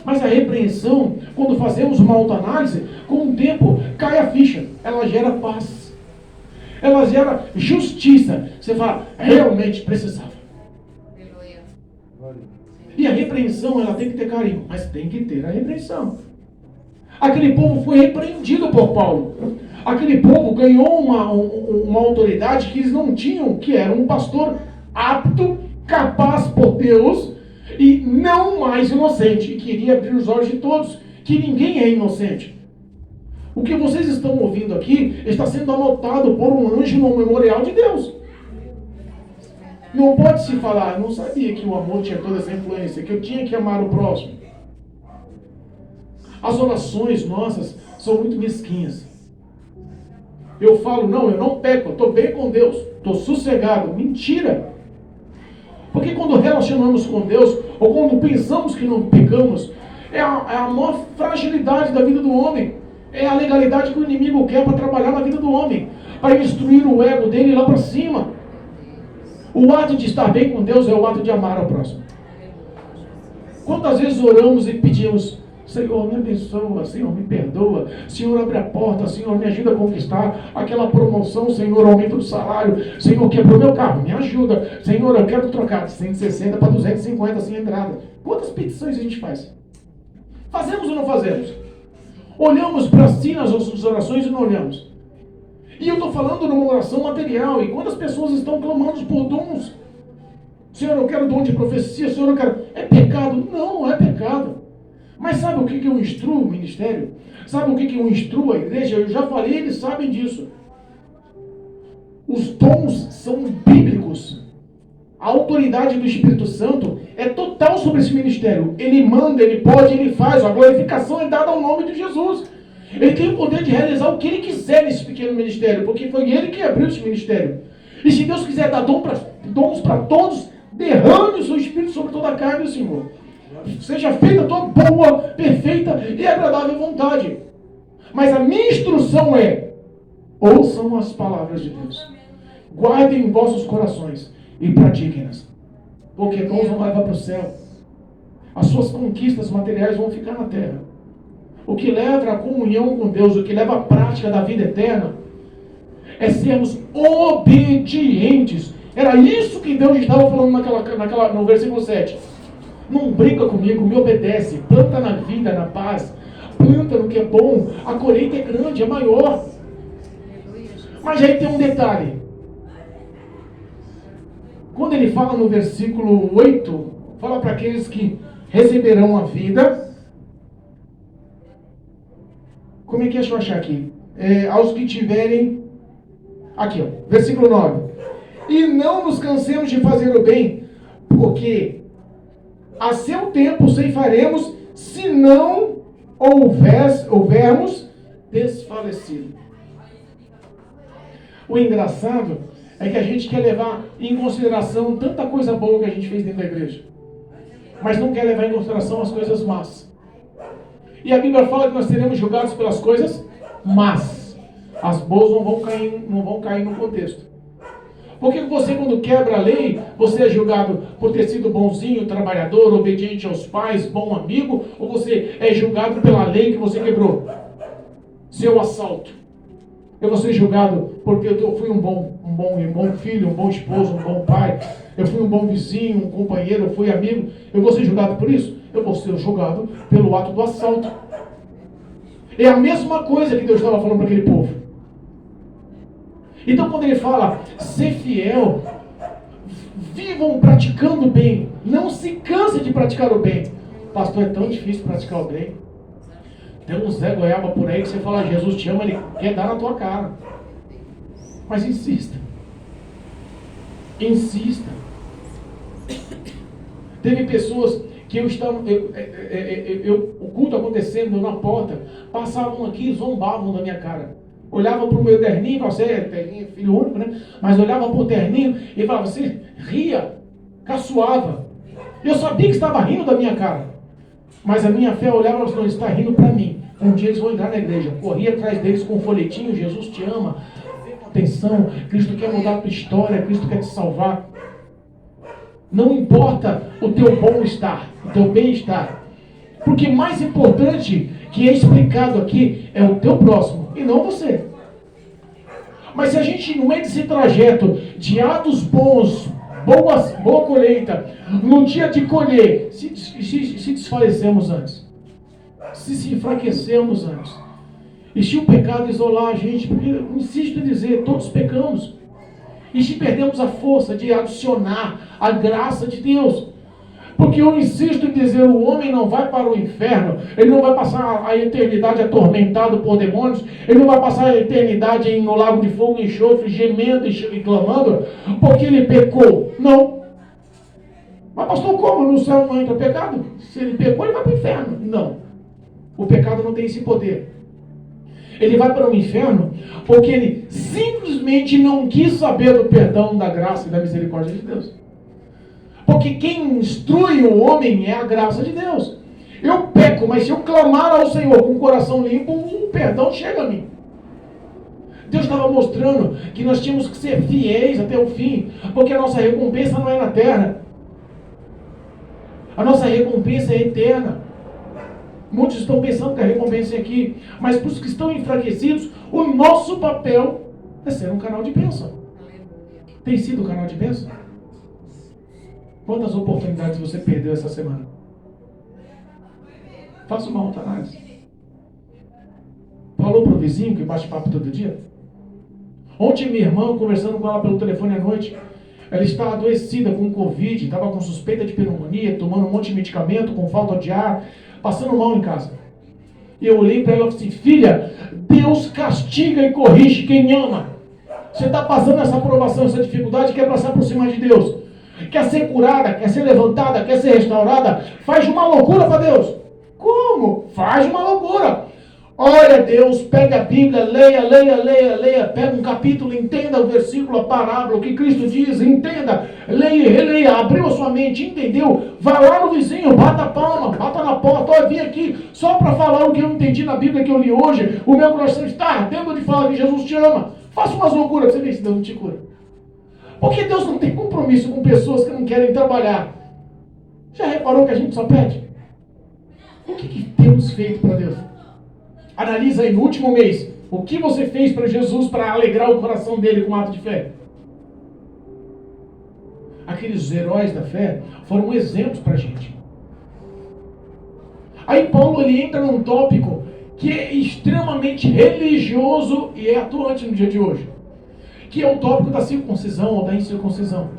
Speaker 1: Mas a repreensão, quando fazemos uma autoanálise, com o tempo cai a ficha. Ela gera paz. Ela gera justiça. Você fala, realmente precisava.
Speaker 3: Aleluia.
Speaker 1: E a repreensão, ela tem que ter carinho. Mas tem que ter a repreensão. Aquele povo foi repreendido por Paulo. Aquele povo ganhou uma autoridade que eles não tinham, que era um pastor apto, capaz por Deus, e não mais inocente. E queria abrir os olhos de todos, que ninguém é inocente. O que vocês estão ouvindo aqui está sendo anotado por um anjo no memorial de Deus. Não pode se falar, não sabia que o amor tinha toda essa influência, que eu tinha que amar o próximo. As orações nossas são muito mesquinhas. Eu falo, não, eu não peco, eu estou bem com Deus, estou sossegado. Mentira! Porque quando relacionamos com Deus, ou quando pensamos que não pecamos, é a maior fragilidade da vida do homem. É a legalidade que o inimigo quer para trabalhar na vida do homem, para destruir o ego dele lá para cima. O ato de estar bem com Deus é o ato de amar ao próximo. Quantas vezes oramos e pedimos, Senhor, me abençoa, Senhor, me perdoa, Senhor, abre a porta, Senhor, me ajuda a conquistar aquela promoção, Senhor, aumento do salário, Senhor, quebrou meu carro, me ajuda, Senhor, eu quero trocar de 160 para 250 sem entrada. Quantas petições a gente faz? Fazemos ou não fazemos? Olhamos para si nas nossas orações e não olhamos. E eu estou falando numa oração material, e quantas pessoas estão clamando por dons? Senhor, eu quero dom de profecia, Senhor, eu quero... É pecado? Não, não é pecado. Mas sabe o que eu instruo o ministério? Sabe o que eu instruo a igreja? Eu já falei, eles sabem disso. Os dons são bíblicos. A autoridade do Espírito Santo é total sobre esse ministério. Ele manda, ele pode, ele faz. A glorificação é dada ao nome de Jesus. Ele tem o poder de realizar o que ele quiser nesse pequeno ministério, porque foi ele que abriu esse ministério. E se Deus quiser dar dons para todos, derrame o seu Espírito sobre toda a carne, Senhor. Seja feita a tua boa, perfeita e agradável vontade. Mas a minha instrução é: ouçam as palavras de Deus, guardem em vossos corações e pratiquem-nas, porque dons não levam para o céu. As suas conquistas materiais vão ficar na terra. O que leva à comunhão com Deus, o que leva à prática da vida eterna, é sermos obedientes. Era isso que Deus estava falando no versículo 7. Não briga comigo, me obedece, planta na vida, na paz, planta no que é bom, a colheita é grande, é maior. Mas aí tem um detalhe. Quando ele fala no versículo 8, fala para aqueles que receberão a vida. Como é que deixa eu achar aqui? Aos que tiverem... Aqui, ó, versículo 9. E não nos cansemos de fazer o bem, porque a seu tempo ceifaremos, se não houvermos desfalecido. O engraçado é que a gente quer levar em consideração tanta coisa boa que a gente fez dentro da igreja, mas não quer levar em consideração as coisas más. E a Bíblia fala que nós seremos julgados pelas coisas más. As boas não vão cair no contexto. Porque você, quando quebra a lei, você é julgado por ter sido bonzinho, trabalhador, obediente aos pais, bom amigo, ou você é julgado pela lei que você quebrou? Seu assalto. Eu vou ser julgado porque eu fui um bom filho, um bom esposo, um bom pai. Eu fui um bom vizinho, um companheiro, eu fui amigo. Eu vou ser julgado por isso? Eu vou ser julgado pelo ato do assalto. É a mesma coisa que Deus estava falando para aquele povo. Então, quando ele fala, ser fiel, vivam praticando o bem, não se canse de praticar o bem. Pastor, é tão difícil praticar o bem. Tem um Zé Goiaba por aí que você fala, Jesus te ama, ele quer dar na tua cara. Mas insista. Insista. Teve pessoas que o culto acontecendo na porta, passavam aqui e zombavam da minha cara. Olhavam para o meu terninho, você é terninho, filho único, né? Mas olhavam para o terninho e falavam assim, ria, caçoava. Eu sabia que estava rindo da minha cara. Mas a minha fé olhava e falava, está rindo para mim. Um dia eles vão entrar na igreja. Corria atrás deles com um folhetinho, Jesus te ama. Atenção, Cristo quer mudar a tua história, Cristo quer te salvar. Não importa o teu bom-estar, o teu bem-estar. Porque mais importante que é explicado aqui é o teu próximo e não você. Mas se a gente, no meio desse trajeto de atos bons, boa colheita, no dia de colher, se desfalecemos antes, se enfraquecemos antes, e se o pecado isolar a gente, porque eu insisto em dizer, todos pecamos, e se perdemos a força de adicionar a graça de Deus. Porque eu insisto em dizer, o homem não vai para o inferno, ele não vai passar a eternidade atormentado por demônios, ele não vai passar a eternidade no lago de fogo e enxofre, gemendo e clamando, porque ele pecou. Não. Mas pastor, como? No céu não entra pecado? Se ele pecou, ele vai para o inferno. Não. O pecado não tem esse poder. Ele vai para o inferno porque ele simplesmente não quis saber do perdão, da graça e da misericórdia de Deus. Porque quem instrui o homem é a graça de Deus. Eu peco, mas se eu clamar ao Senhor com o coração limpo, o perdão chega a mim. Deus estava mostrando que nós tínhamos que ser fiéis até o fim, porque a nossa recompensa não é na terra. A nossa recompensa é eterna. Muitos estão pensando que a recompensa é aqui, mas para os que estão enfraquecidos, o nosso papel é ser um canal de bênção. Tem sido um canal de bênção? Quantas oportunidades você perdeu essa semana? Faça uma autoanálise. Falou para o vizinho que bate papo todo dia? Ontem minha irmã, conversando com ela pelo telefone à noite, ela estava adoecida com Covid, estava com suspeita de pneumonia, tomando um monte de medicamento, com falta de ar, passando mal em casa. E eu olhei para ela e falei assim, filha, Deus castiga e corrige quem ama. Você está passando essa provação, essa dificuldade, quer se aproximar de Deus. Quer ser curada, quer ser levantada, quer ser restaurada, faz uma loucura para Deus. Como? Faz uma loucura. Olha a Deus, pega a Bíblia, leia, pega um capítulo, entenda o versículo, a parábola, o que Cristo diz, entenda, leia, releia, abriu a sua mente, entendeu? Vai lá no vizinho, bata a palma, bata na porta, olha, vim aqui só para falar o que eu entendi na Bíblia que eu li hoje, o meu coração está ardendo de falar que Jesus te ama. Faça umas loucuras para você ver se Deus não te cura. Porque Deus não tem compromisso com pessoas que não querem trabalhar. Já reparou que a gente só pede? O que temos feito para Deus? Analisa aí no último mês, o que você fez para Jesus para alegrar o coração dele com um ato de fé? Aqueles heróis da fé foram exemplos para a gente. Aí Paulo ele entra num tópico que é extremamente religioso e é atuante no dia de hoje, que é o tópico da circuncisão ou da incircuncisão.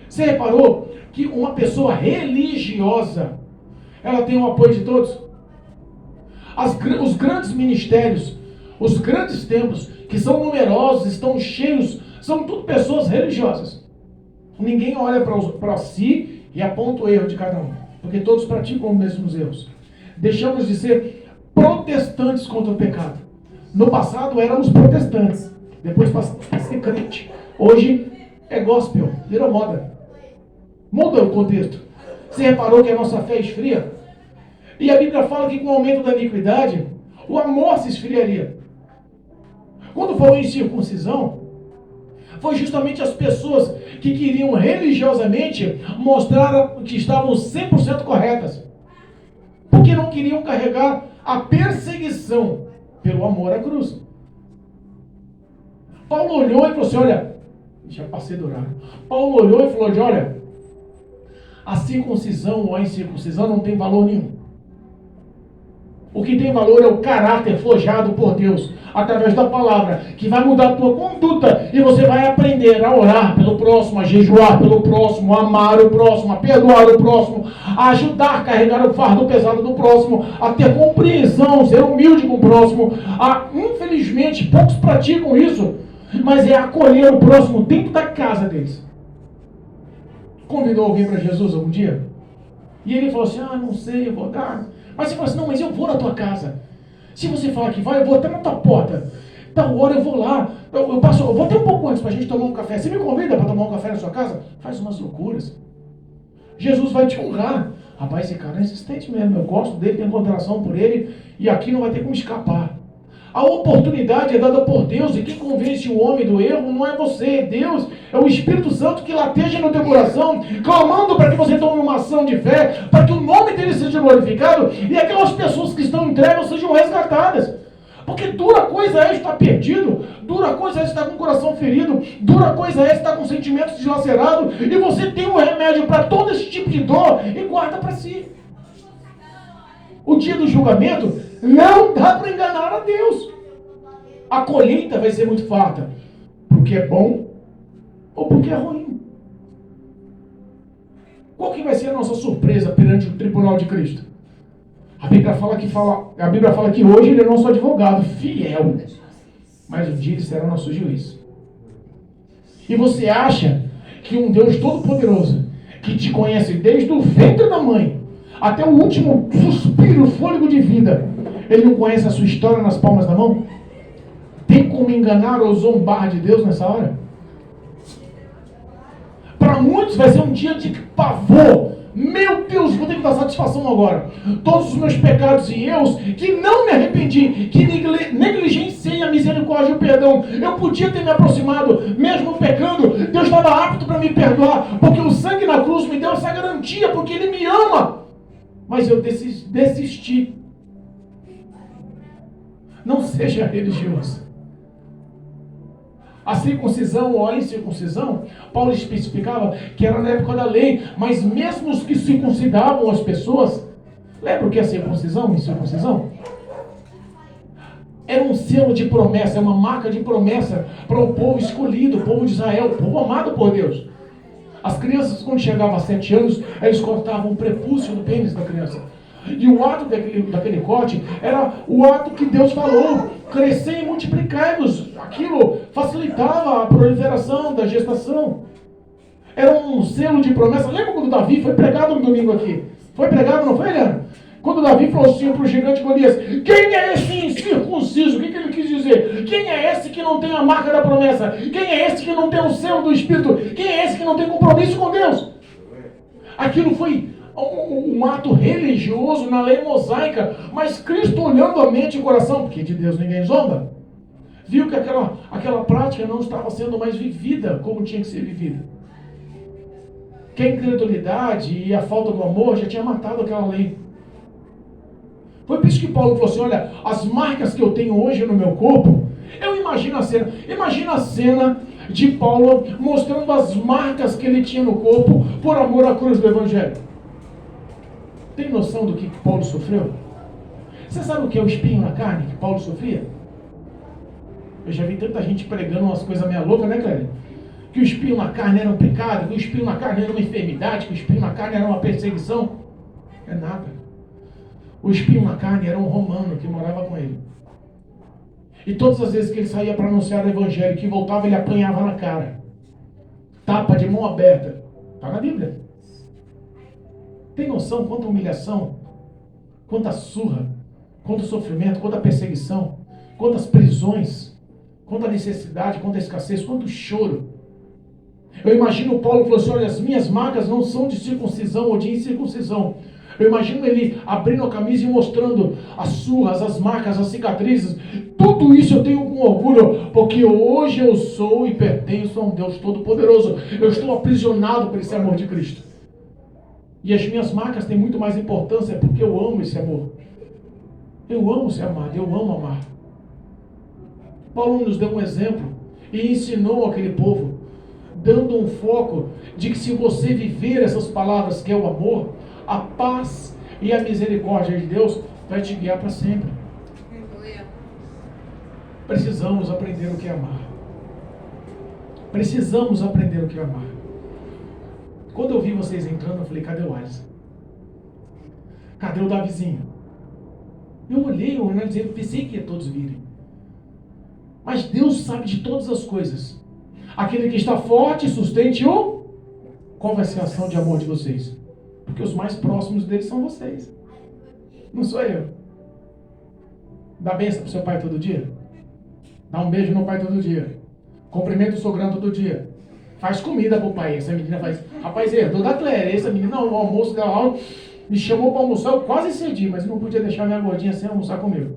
Speaker 1: Você reparou que uma pessoa religiosa, ela tem o apoio de todos? Os grandes ministérios, os grandes templos, que são numerosos, estão cheios, são tudo pessoas religiosas. Ninguém olha para si e aponta o erro de cada um, porque todos praticam os mesmos erros. Deixamos de ser protestantes contra o pecado. No passado éramos protestantes, depois passamos a ser crente. Hoje é gospel, virou moda. Muda o contexto. Você reparou que a nossa fé esfria? E a Bíblia fala que com o aumento da iniquidade, o amor se esfriaria. Quando falou em circuncisão, foi justamente as pessoas que queriam religiosamente mostrar que estavam 100% corretas. Porque não queriam carregar a perseguição pelo amor à cruz. Paulo olhou e falou assim, olha, já passei do horário. Paulo olhou e falou, olha, a circuncisão ou a incircuncisão não tem valor nenhum. O que tem valor é o caráter forjado por Deus, através da palavra, que vai mudar a tua conduta, e você vai aprender a orar pelo próximo, a jejuar pelo próximo, a amar o próximo, a perdoar o próximo, a ajudar a carregar o fardo pesado do próximo, a ter compreensão, ser humilde com o próximo. Infelizmente, poucos praticam isso. mas é acolher o próximo dentro da casa deles. Convidou alguém para Jesus algum dia? E ele falou assim, não sei, eu vou dar. Mas você fala assim, não, mas eu vou na tua casa. Se você falar que vai, eu vou até na tua porta. Tal hora eu vou lá, eu vou até um pouco antes para a gente tomar um café. Você me convida para tomar um café na sua casa? Faz umas loucuras. Jesus vai te honrar. Rapaz, esse cara é insistente mesmo, eu gosto dele, tenho consideração por ele, e aqui não vai ter como escapar. A oportunidade é dada por Deus, e quem convence o homem do erro não é você, é Deus, é o Espírito Santo que lateja no teu coração, clamando para que você tome uma ação de fé, para que o nome dele seja glorificado, e aquelas pessoas que estão em trevas sejam resgatadas. Porque dura coisa é estar perdido, dura coisa é estar com o coração ferido, dura coisa é estar com sentimentos dilacerados, e você tem um remédio para todo esse tipo de dor e guarda para si. O dia do julgamento não dá para enganar a Deus. A colheita vai ser muito farta, porque é bom ou porque é ruim. Qual que vai ser a nossa surpresa perante o tribunal de Cristo? A Bíblia fala que hoje ele é nosso advogado fiel, mas um dia ele será nosso juiz. E você acha que um Deus todo-poderoso, que te conhece desde o ventre da mãe até o último suspiro, fôlego de vida, ele não conhece a sua história nas palmas da mão? Tem como enganar ou zombar de Deus nessa hora? Para muitos vai ser um dia de pavor. Meu Deus, vou ter que dar satisfação agora. Todos os meus pecados e erros, que não me arrependi, que negligenciei a misericórdia e o perdão. Eu podia ter me aproximado, mesmo pecando, Deus estava apto para me perdoar, porque o sangue na cruz me deu essa garantia, porque Ele me ama. Mas eu desisti. Não seja religioso. A circuncisão ou a incircuncisão, Paulo especificava que era na época da lei, mas mesmo os que circuncidavam as pessoas, lembra o que é circuncisão e incircuncisão? Era um selo de promessa, é uma marca de promessa para o povo escolhido, o povo de Israel, o povo amado por Deus. As crianças, quando chegavam a 7 anos, eles cortavam o prepúcio do pênis da criança. E o ato daquele corte era o ato que Deus falou, crescer e multiplicar-vos. Aquilo facilitava a proliferação da gestação. Era um selo de promessa. Lembra quando Davi foi pregado no domingo aqui? Foi pregado, não foi, Eliana? Quando Davi falou assim para o gigante Golias, quem é esse incircunciso? O que ele quis dizer? Quem é esse que não tem a marca da promessa? Quem é esse que não tem o selo do Espírito? Quem é esse que não tem compromisso com Deus? Aquilo foi um ato religioso na lei mosaica, mas Cristo, olhando a mente e o coração, porque de Deus ninguém zomba, viu que aquela prática não estava sendo mais vivida como tinha que ser vivida. Que a incredulidade e a falta do amor já tinha matado aquela lei. Foi por isso que Paulo falou assim, olha, as marcas que eu tenho hoje no meu corpo, eu imagino a cena de Paulo mostrando as marcas que ele tinha no corpo por amor à cruz do Evangelho. Tem noção do que Paulo sofreu? Você sabe o que é o espinho na carne que Paulo sofria? Eu já vi tanta gente pregando umas coisas meia loucas, né, Clélia? Que o espinho na carne era um pecado, que o espinho na carne era uma enfermidade, que o espinho na carne era uma perseguição. É nada. O espinho na carne era um romano que morava com ele. E todas as vezes que ele saía para anunciar o Evangelho, que voltava, ele apanhava na cara. Tapa de mão aberta. Está na Bíblia. Tem noção quanta humilhação, quanta surra, quanto sofrimento, quanta perseguição, quantas prisões, quanta necessidade, quanta escassez, quanto choro. Eu imagino Paulo falou assim, olha, as minhas marcas não são de circuncisão ou de incircuncisão. Eu imagino ele abrindo a camisa e mostrando as surras, as marcas, as cicatrizes. Tudo isso eu tenho com orgulho, porque hoje eu sou e pertenço a um Deus Todo-Poderoso. Eu estou aprisionado por esse amor de Cristo. E as minhas marcas têm muito mais importância porque eu amo esse amor. Eu amo ser amado, eu amo amar. Paulo nos deu um exemplo e ensinou aquele povo, dando um foco de que se você viver essas palavras que é o amor, a paz e a misericórdia de Deus vai te guiar para sempre. Precisamos aprender o que é amar. Precisamos aprender o que é amar. Quando eu vi vocês entrando, eu falei, cadê o Alisson? Cadê o Davizinho? Eu olhei, eu analisei, pensei que ia todos virem. Mas Deus sabe de todas as coisas. Aquele que está forte, sustente-o. Qual vai ser a ação de amor de vocês? Porque os mais próximos dele são vocês. Não sou eu. Dá bênção pro seu pai todo dia? Dá um beijo no pai todo dia. Cumprimenta o sogrão todo dia. Faz comida pro pai. Essa menina faz. Rapaz, herdou da Cléria. Essa menina, o almoço dela me chamou para almoçar. Eu quase cedi, mas não podia deixar minha gordinha sem almoçar comigo.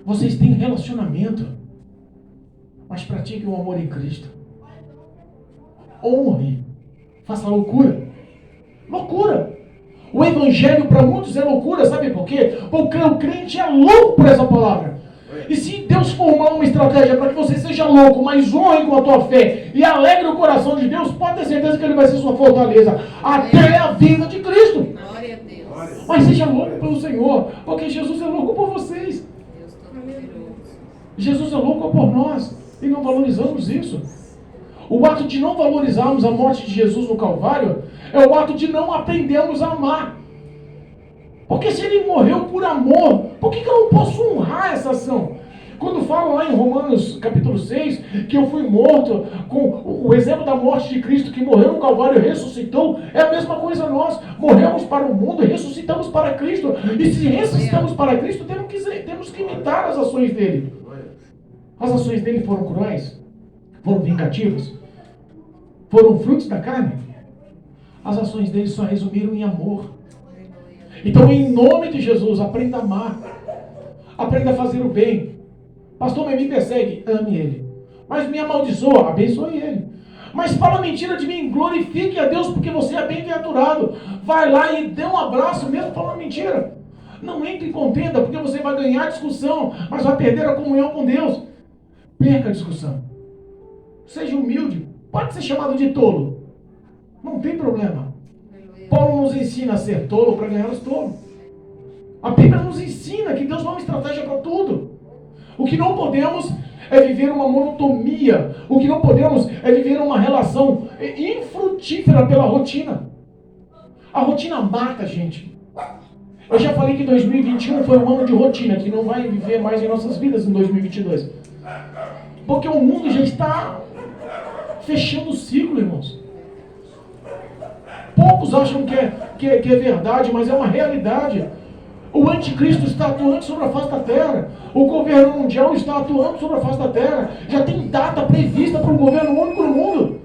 Speaker 1: Vocês têm relacionamento, mas pratiquem o amor em Cristo. Honre. Faça loucura. Loucura. O evangelho para muitos é loucura, sabe por quê? Porque o crente é louco por essa palavra. E se Deus formar uma estratégia para que você seja louco, mas honre com a tua fé e alegre o coração de Deus, pode ter certeza que Ele vai ser sua fortaleza até a vinda de Cristo.
Speaker 3: Glória a Deus.
Speaker 1: Mas seja louco pelo Senhor, porque Jesus é louco por vocês.
Speaker 3: Deus todo-poderoso.
Speaker 1: Jesus é louco por nós e não valorizamos isso. O ato de não valorizarmos a morte de Jesus no Calvário é o ato de não aprendermos a amar. Porque se Ele morreu por amor, por que eu não posso honrar essa ação? Quando falam lá em Romanos capítulo 6, que eu fui morto, com o exemplo da morte de Cristo, que morreu no Calvário e ressuscitou, é a mesma coisa nós. Morremos para o mundo e ressuscitamos para Cristo. E se ressuscitamos para Cristo, temos que imitar as ações dele. As ações dele foram cruéis? Foram vingativas? Foram frutos da carne? As ações dele só resumiram em amor. Então, em nome de Jesus, aprenda a amar. Aprenda a fazer o bem. Pastor, me persegue, ame ele. Mas me amaldiçoa, abençoe ele. Mas fala mentira de mim, glorifique a Deus, porque você é bem-aventurado. Vai lá e dê um abraço mesmo falando mentira. Não entre em contenda, porque você vai ganhar a discussão, mas vai perder a comunhão com Deus. Perca a discussão. Seja humilde. Pode ser chamado de tolo. Não tem problema. Paulo nos ensina a ser tolo para ganhar os tolos. A Bíblia nos ensina que Deus dá uma estratégia para tudo. O que não podemos é viver uma monotonia. O que não podemos é viver uma relação infrutífera pela rotina. A rotina mata a gente. Eu já falei que 2021 foi um ano de rotina, que não vai viver mais em nossas vidas em 2022. Porque o mundo já está fechando o ciclo, irmãos. Poucos acham que é verdade, mas é uma realidade. O anticristo está atuando sobre a face da terra. O governo mundial está atuando sobre a face da terra. Já tem data prevista para um governo único no mundo.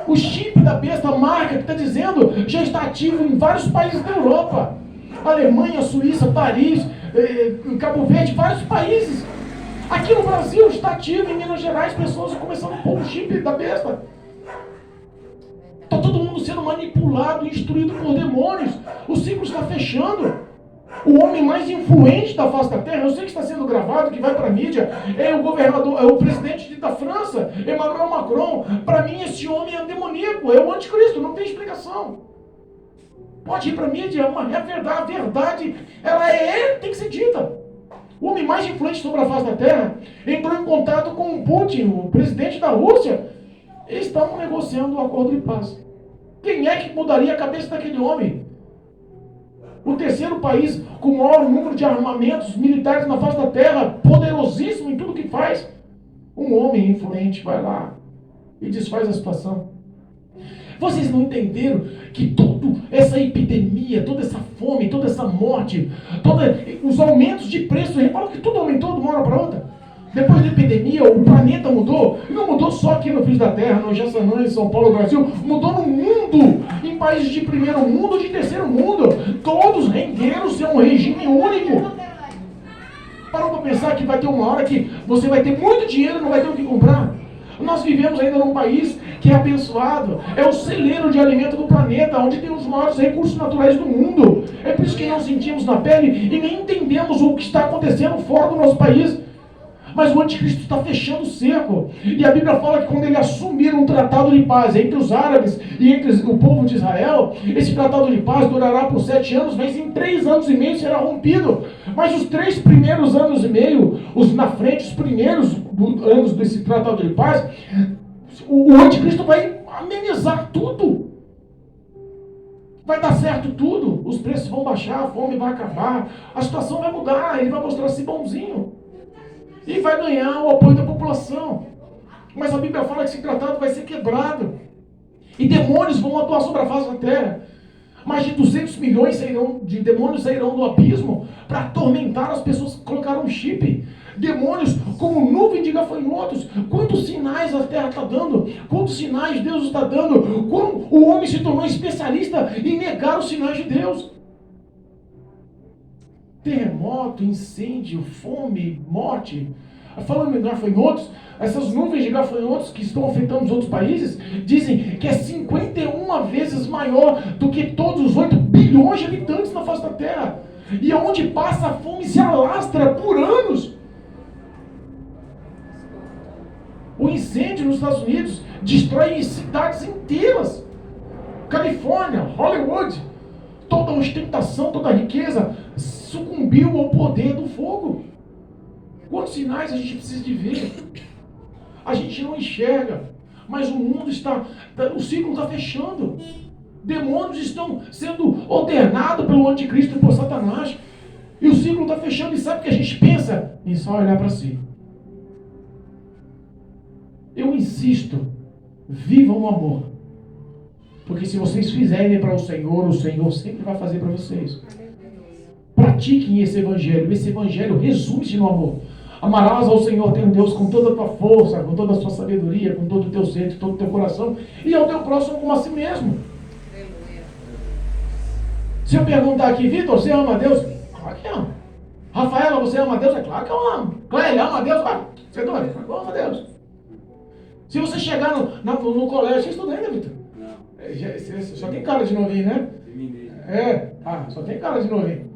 Speaker 1: O chip da besta, a marca que está dizendo, já está ativo em vários países da Europa. Alemanha, Suíça, Paris, Cabo Verde, vários países. Aqui no Brasil está ativo, em Minas Gerais, pessoas começando a pôr o chip da besta. Está todo mundo sendo manipulado, instruído por demônios. O ciclo está fechando. O homem mais influente da face da terra, eu sei que está sendo gravado, que vai para a mídia, é o governador, é o presidente da França, Emmanuel Macron. Para mim, esse homem é demoníaco, é o anticristo, não tem explicação. Pode ir para a mídia, a verdade, tem que ser dita. O homem mais influente sobre a face da terra entrou em contato com o Putin, o presidente da Rússia. Eles estavam negociando um acordo de paz. Quem é que mudaria a cabeça daquele homem? O terceiro país com o maior número de armamentos militares na face da terra, poderosíssimo em tudo que faz. Um homem influente vai lá e desfaz a situação. Vocês não entenderam que toda essa epidemia, toda essa fome, toda essa morte, todos os aumentos de preço, reparam que tudo aumentou de uma hora para outra? Depois da epidemia, o planeta mudou. E não mudou só aqui no Fios da Terra, no Jaçanã, em São Paulo, Brasil. Mudou no mundo. Em países de primeiro mundo, de terceiro mundo. Todos renderam-se a um regime único. Parou para pensar que vai ter uma hora que você vai ter muito dinheiro e não vai ter o que comprar? Nós vivemos ainda num país que é abençoado. É o celeiro de alimento do planeta, onde tem os maiores recursos naturais do mundo. É por isso que não sentimos na pele e nem entendemos o que está acontecendo fora do nosso país. Mas o anticristo está fechando o cerco. E a Bíblia fala que quando ele assumir um tratado de paz entre os árabes e entre o povo de Israel, esse tratado de paz durará por 7 anos, mas em 3 anos e meio será rompido. Mas os 3 primeiros anos e meio, os primeiros anos desse tratado de paz, o anticristo vai amenizar tudo. Vai dar certo tudo. Os preços vão baixar, a fome vai acabar, a situação vai mudar, ele vai mostrar-se bonzinho. E vai ganhar o apoio da população. Mas a Bíblia fala que esse tratado vai ser quebrado. E demônios vão atuar sobre a face da terra. Mais de 200 milhões de demônios sairão do abismo para atormentar as pessoas que colocaram um chip. Demônios como nuvem de gafanhotos. Quantos sinais a terra está dando? Quantos sinais Deus está dando? Como o homem se tornou especialista em negar os sinais de Deus. Terremoto, incêndio, fome, morte. Falando em gafanhotos, essas nuvens de gafanhotos que estão afetando os outros países, dizem que é 51 vezes maior do que todos os 8 bilhões de habitantes na face da terra. E onde passa a fome se alastra por anos. O incêndio nos Estados Unidos destrói cidades inteiras. Califórnia, Hollywood, toda a ostentação, toda a riqueza sucumbiu ao poder do fogo. Quantos sinais a gente precisa de ver? A gente não enxerga, mas o mundo o ciclo está fechando. Demônios estão sendo ordenados pelo anticristo e por Satanás. E o ciclo está fechando. E sabe o que a gente pensa? Em só olhar para si. Eu insisto, vivam o amor. Porque se vocês fizerem para o Senhor sempre vai fazer para vocês. Pratiquem esse evangelho. Esse evangelho resume-se no amor. Amarás ao Senhor teu Deus com toda a tua força, com toda a tua sabedoria, com todo o teu ser, com todo o teu coração, e ao teu próximo como a si mesmo. Se eu perguntar aqui, Vitor, você ama a Deus? Claro que ama. Rafaela, você ama a Deus? É claro que eu amo. Clélia, ama a Deus? Ah, você é doido? Eu amo a Deus. Se você chegar no colégio, você estuda ainda, Vitor? Não. Só tem cara de novinho, né? Só tem cara de novinho.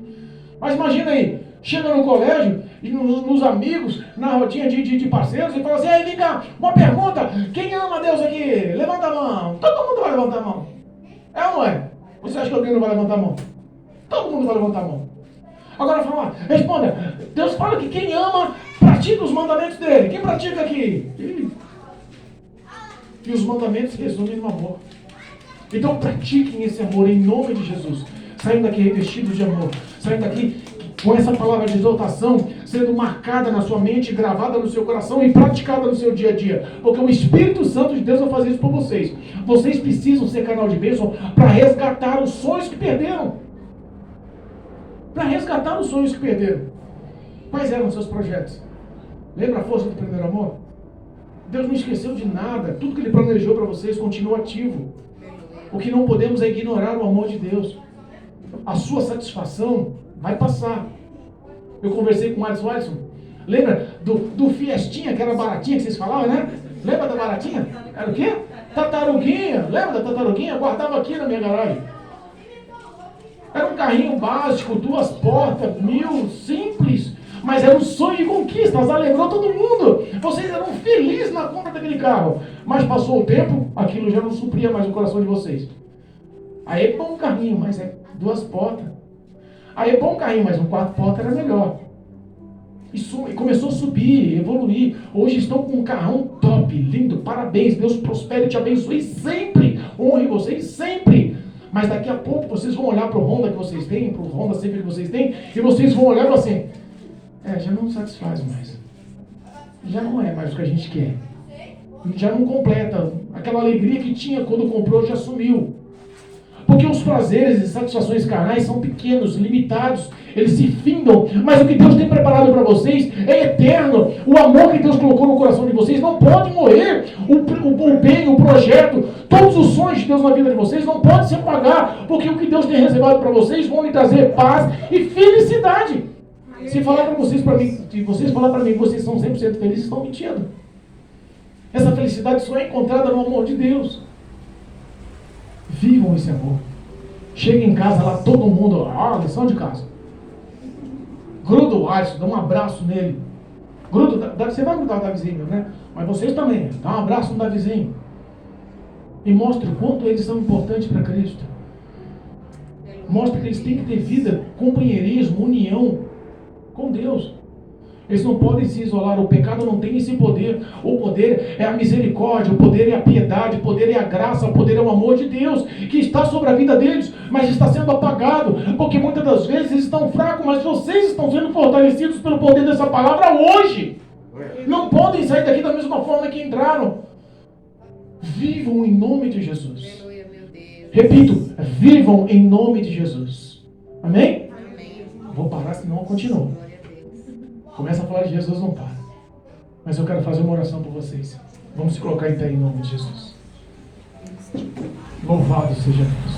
Speaker 1: Mas imagina aí, chega no colégio, e nos amigos, na rodinha de parceiros, e fala assim, vem cá, uma pergunta, quem ama a Deus aqui? Levanta a mão. Todo mundo vai levantar a mão. É ou não é? Você acha que alguém não vai levantar a mão? Todo mundo vai levantar a mão. Agora responda, Deus fala que quem ama, pratica os mandamentos dele. Quem pratica aqui? E os mandamentos resumem no amor. Então pratiquem esse amor em nome de Jesus. Saindo daqui revestidos de amor. Saindo daqui com essa palavra de exortação sendo marcada na sua mente, gravada no seu coração e praticada no seu dia a dia. Porque o Espírito Santo de Deus vai fazer isso por vocês. Vocês precisam ser canal de bênção para resgatar os sonhos que perderam. Para resgatar os sonhos que perderam. Quais eram os seus projetos? Lembra a força do primeiro amor? Deus não esqueceu de nada. Tudo que Ele planejou para vocês continua ativo. O que não podemos é ignorar o amor de Deus. A sua satisfação vai passar. Eu conversei com o Alisson. Lembra do Fiestinha, que era baratinha que vocês falavam, né? Lembra da baratinha? Era o quê? Tartaruguinha. Lembra da tartaruguinha? Eu guardava aqui na minha garagem. Era um carrinho básico, 2 portas, 1000, simples. Mas era um sonho de conquistas, alegrou todo mundo. Vocês eram felizes na compra daquele carro. Mas passou o tempo, aquilo já não supria mais o coração de vocês. Aí é bom um carrinho, mas é 2 portas. Aí é bom um carrinho, mas um 4 portas era melhor. E começou a subir, evoluir. Hoje estão com um carrão top, lindo, parabéns. Deus prospere e te abençoe sempre. Honre vocês sempre. Mas daqui a pouco vocês vão olhar para o Honda que vocês têm, para o Honda Civic que vocês têm, e vocês vão olhar e falar assim, já não satisfaz mais. Já não é mais o que a gente quer. Já não completa. Aquela alegria que tinha quando comprou já sumiu. Porque os prazeres e satisfações carnais são pequenos, limitados, eles se findam, mas o que Deus tem preparado para vocês é eterno. O amor que Deus colocou no coração de vocês não pode morrer. O bem, o projeto, todos os sonhos de Deus na vida de vocês não podem se apagar, porque o que Deus tem reservado para vocês vão lhe trazer paz e felicidade. Se falar para vocês, se vocês falar para mim que vocês são 100% felizes, estão mentindo. Essa felicidade só é encontrada no amor de Deus. Vivam esse amor. Chega em casa lá, todo mundo, lição de casa. Gruda o Alisson, dá um abraço nele. Você vai grudar o Davizinho, né? Mas vocês também, dá um abraço no Davizinho. E mostre o quanto eles são importantes para Cristo. Mostre que eles têm que ter vida, companheirismo, união com Deus. Eles não podem se isolar, o pecado não tem esse poder. O poder é a misericórdia, o poder é a piedade, o poder é a graça, o poder é o amor de Deus, que está sobre a vida deles, mas está sendo apagado, porque muitas das vezes eles estão fracos, mas vocês estão sendo fortalecidos pelo poder dessa palavra hoje. Não podem sair daqui da mesma forma que entraram. Vivam em nome de Jesus.
Speaker 3: Aleluia, meu Deus.
Speaker 1: Repito, vivam em nome de Jesus. Amém?
Speaker 3: Amém.
Speaker 1: Vou parar, senão eu continuo.
Speaker 3: Glória a Deus.
Speaker 1: Começa a falar de Jesus, não para. Mas eu quero fazer uma oração por vocês. Vamos se colocar em pé em nome de Jesus. Louvado seja Deus.